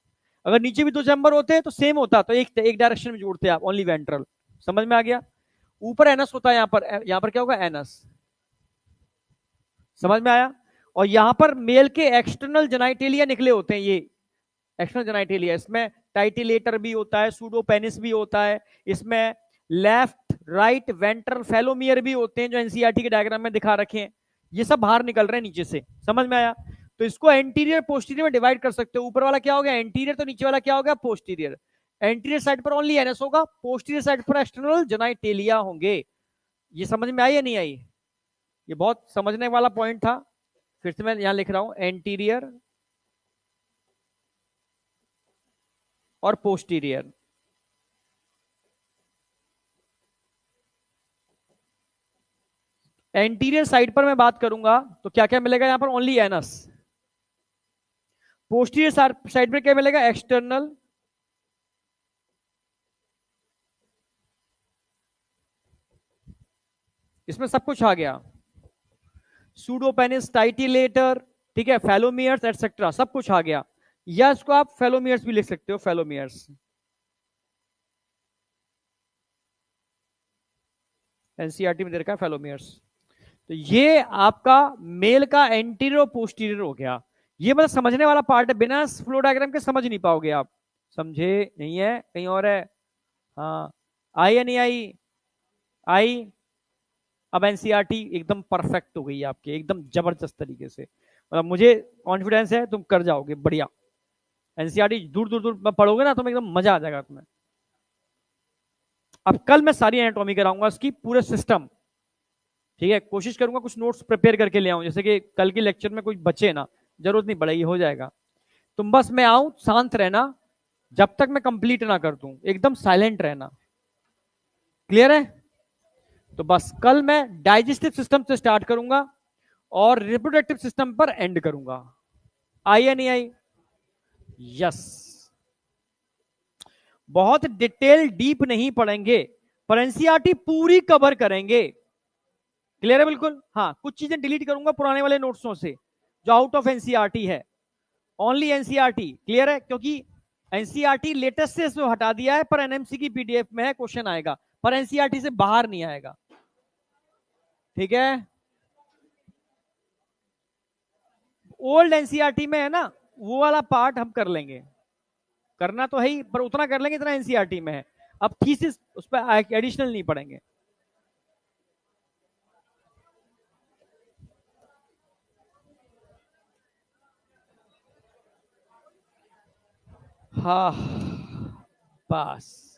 अगर नीचे भी दो चैम्बर होते हैं तो सेम होता, तो एक डायरेक्शन में जोड़ते हैं आप, ओनली वेंट्रल। समझ में आ गया। ऊपर एनस होता है, यहाँ पर क्या होगा, एनस। समझ में आया। और यहां पर मेल के एक्सटर्नल जेनाइटेलिया निकले होते हैं, ये एक्सटर्नल जेनाइटेलिया, इसमें टाइटिलेटर भी होता है, सूडोपेनिस भी होता है, इसमें लेफ्ट राइट वेंट्रल फेलोमियर भी होते हैं, जो एनसीईआरटी के डायग्राम में दिखा रखे हैं। ये सब बाहर निकल रहे हैं नीचे से। समझ में आया। तो इसको एंटीरियर पोस्टीरियर में डिवाइड कर सकते हो। ऊपर वाला क्या हो गया, एंटीरियर, तो नीचे वाला क्या हो गया, पोस्टीरियर। एंटीरियर साइड पर ओनली एनएस होगा, पोस्टीरियर साइड पर एक्सटर्नल जेनाइटेलिया होंगे। ये समझ में आई या नहीं आई, ये बहुत समझने वाला पॉइंट था। फिर से मैं यहां लिख रहा हूं, एंटीरियर और पोस्टीरियर। एंटीरियर साइड पर मैं बात करूंगा तो क्या क्या मिलेगा, यहां पर ओनली एनस। पोस्टीरियर साइड पर क्या मिलेगा, एक्सटर्नल, इसमें सब कुछ आ गया, सूडोपेनिस, टाइटिलेटर, ठीक है, फेलोमियर्स एटसेट्रा, सब कुछ आ गया। या इसको आप फेलोमियर्स भी लिख सकते हो, फेलोमियर्स। एनसीईआरटी में दे रखा है फेलोमियर्स। तो ये आपका मेल का एंटीरियर पोस्टीरियर हो गया। ये मतलब समझने वाला पार्ट है, बिना फ्लो डायग्राम के समझ नहीं पाओगे आप। समझे नहीं है, कहीं और है। हाँ, आई या नहीं आई, आई। अब एनसीईआरटी एकदम परफेक्ट हो गई है आपके, एकदम जबरदस्त तरीके से, मतलब मुझे कॉन्फिडेंस है तुम कर जाओगे बढ़िया। एनसीईआरटी दूर दूर दूर में पढ़ोगे ना, तुम्हें एकदम मजा आ जाएगा तुम्हें। अब कल मैं सारी एनाटॉमी कराऊंगा इसकी, पूरे सिस्टम। ठीक है, कोशिश करूंगा कुछ नोट्स प्रिपेयर करके ले आऊं, जैसे कि कल के लेक्चर में कुछ बचे ना, जरूरत नहीं पड़ेगी, हो जाएगा। तुम बस मैं आऊं, शांत रहना, जब तक मैं कंप्लीट ना कर दूं, एकदम साइलेंट रहना। क्लियर है। तो बस कल मैं डाइजेस्टिव सिस्टम से स्टार्ट करूंगा और रिप्रोडक्टिव सिस्टम पर एंड करूंगा। आई या नहीं आई, यस। बहुत डिटेल डीप नहीं पढ़ेंगे, पर एनसीईआरटी पूरी कवर करेंगे। क्लियर है बिल्कुल। हाँ, कुछ चीजें डिलीट करूंगा पुराने वाले नोट्सों से, जो आउट ऑफ एनसीईआरटी है, ओनली एनसीईआरटी। क्लियर है, क्योंकि एनसीईआरटी लेटेस्ट से इसको हटा दिया है, पर एनएमसी की पीडीएफ में है, क्वेश्चन आएगा, पर एनसीईआरटी से बाहर नहीं आएगा। ठीक है, ओल्ड एनसीईआरटी में है ना, वो वाला पार्ट हम कर लेंगे, करना तो है ही, पर उतना कर लेंगे इतना एनसीईआरटी में है। अब थीसिस उस पर एडिशनल नहीं पढ़ेंगे। हाँ, बस।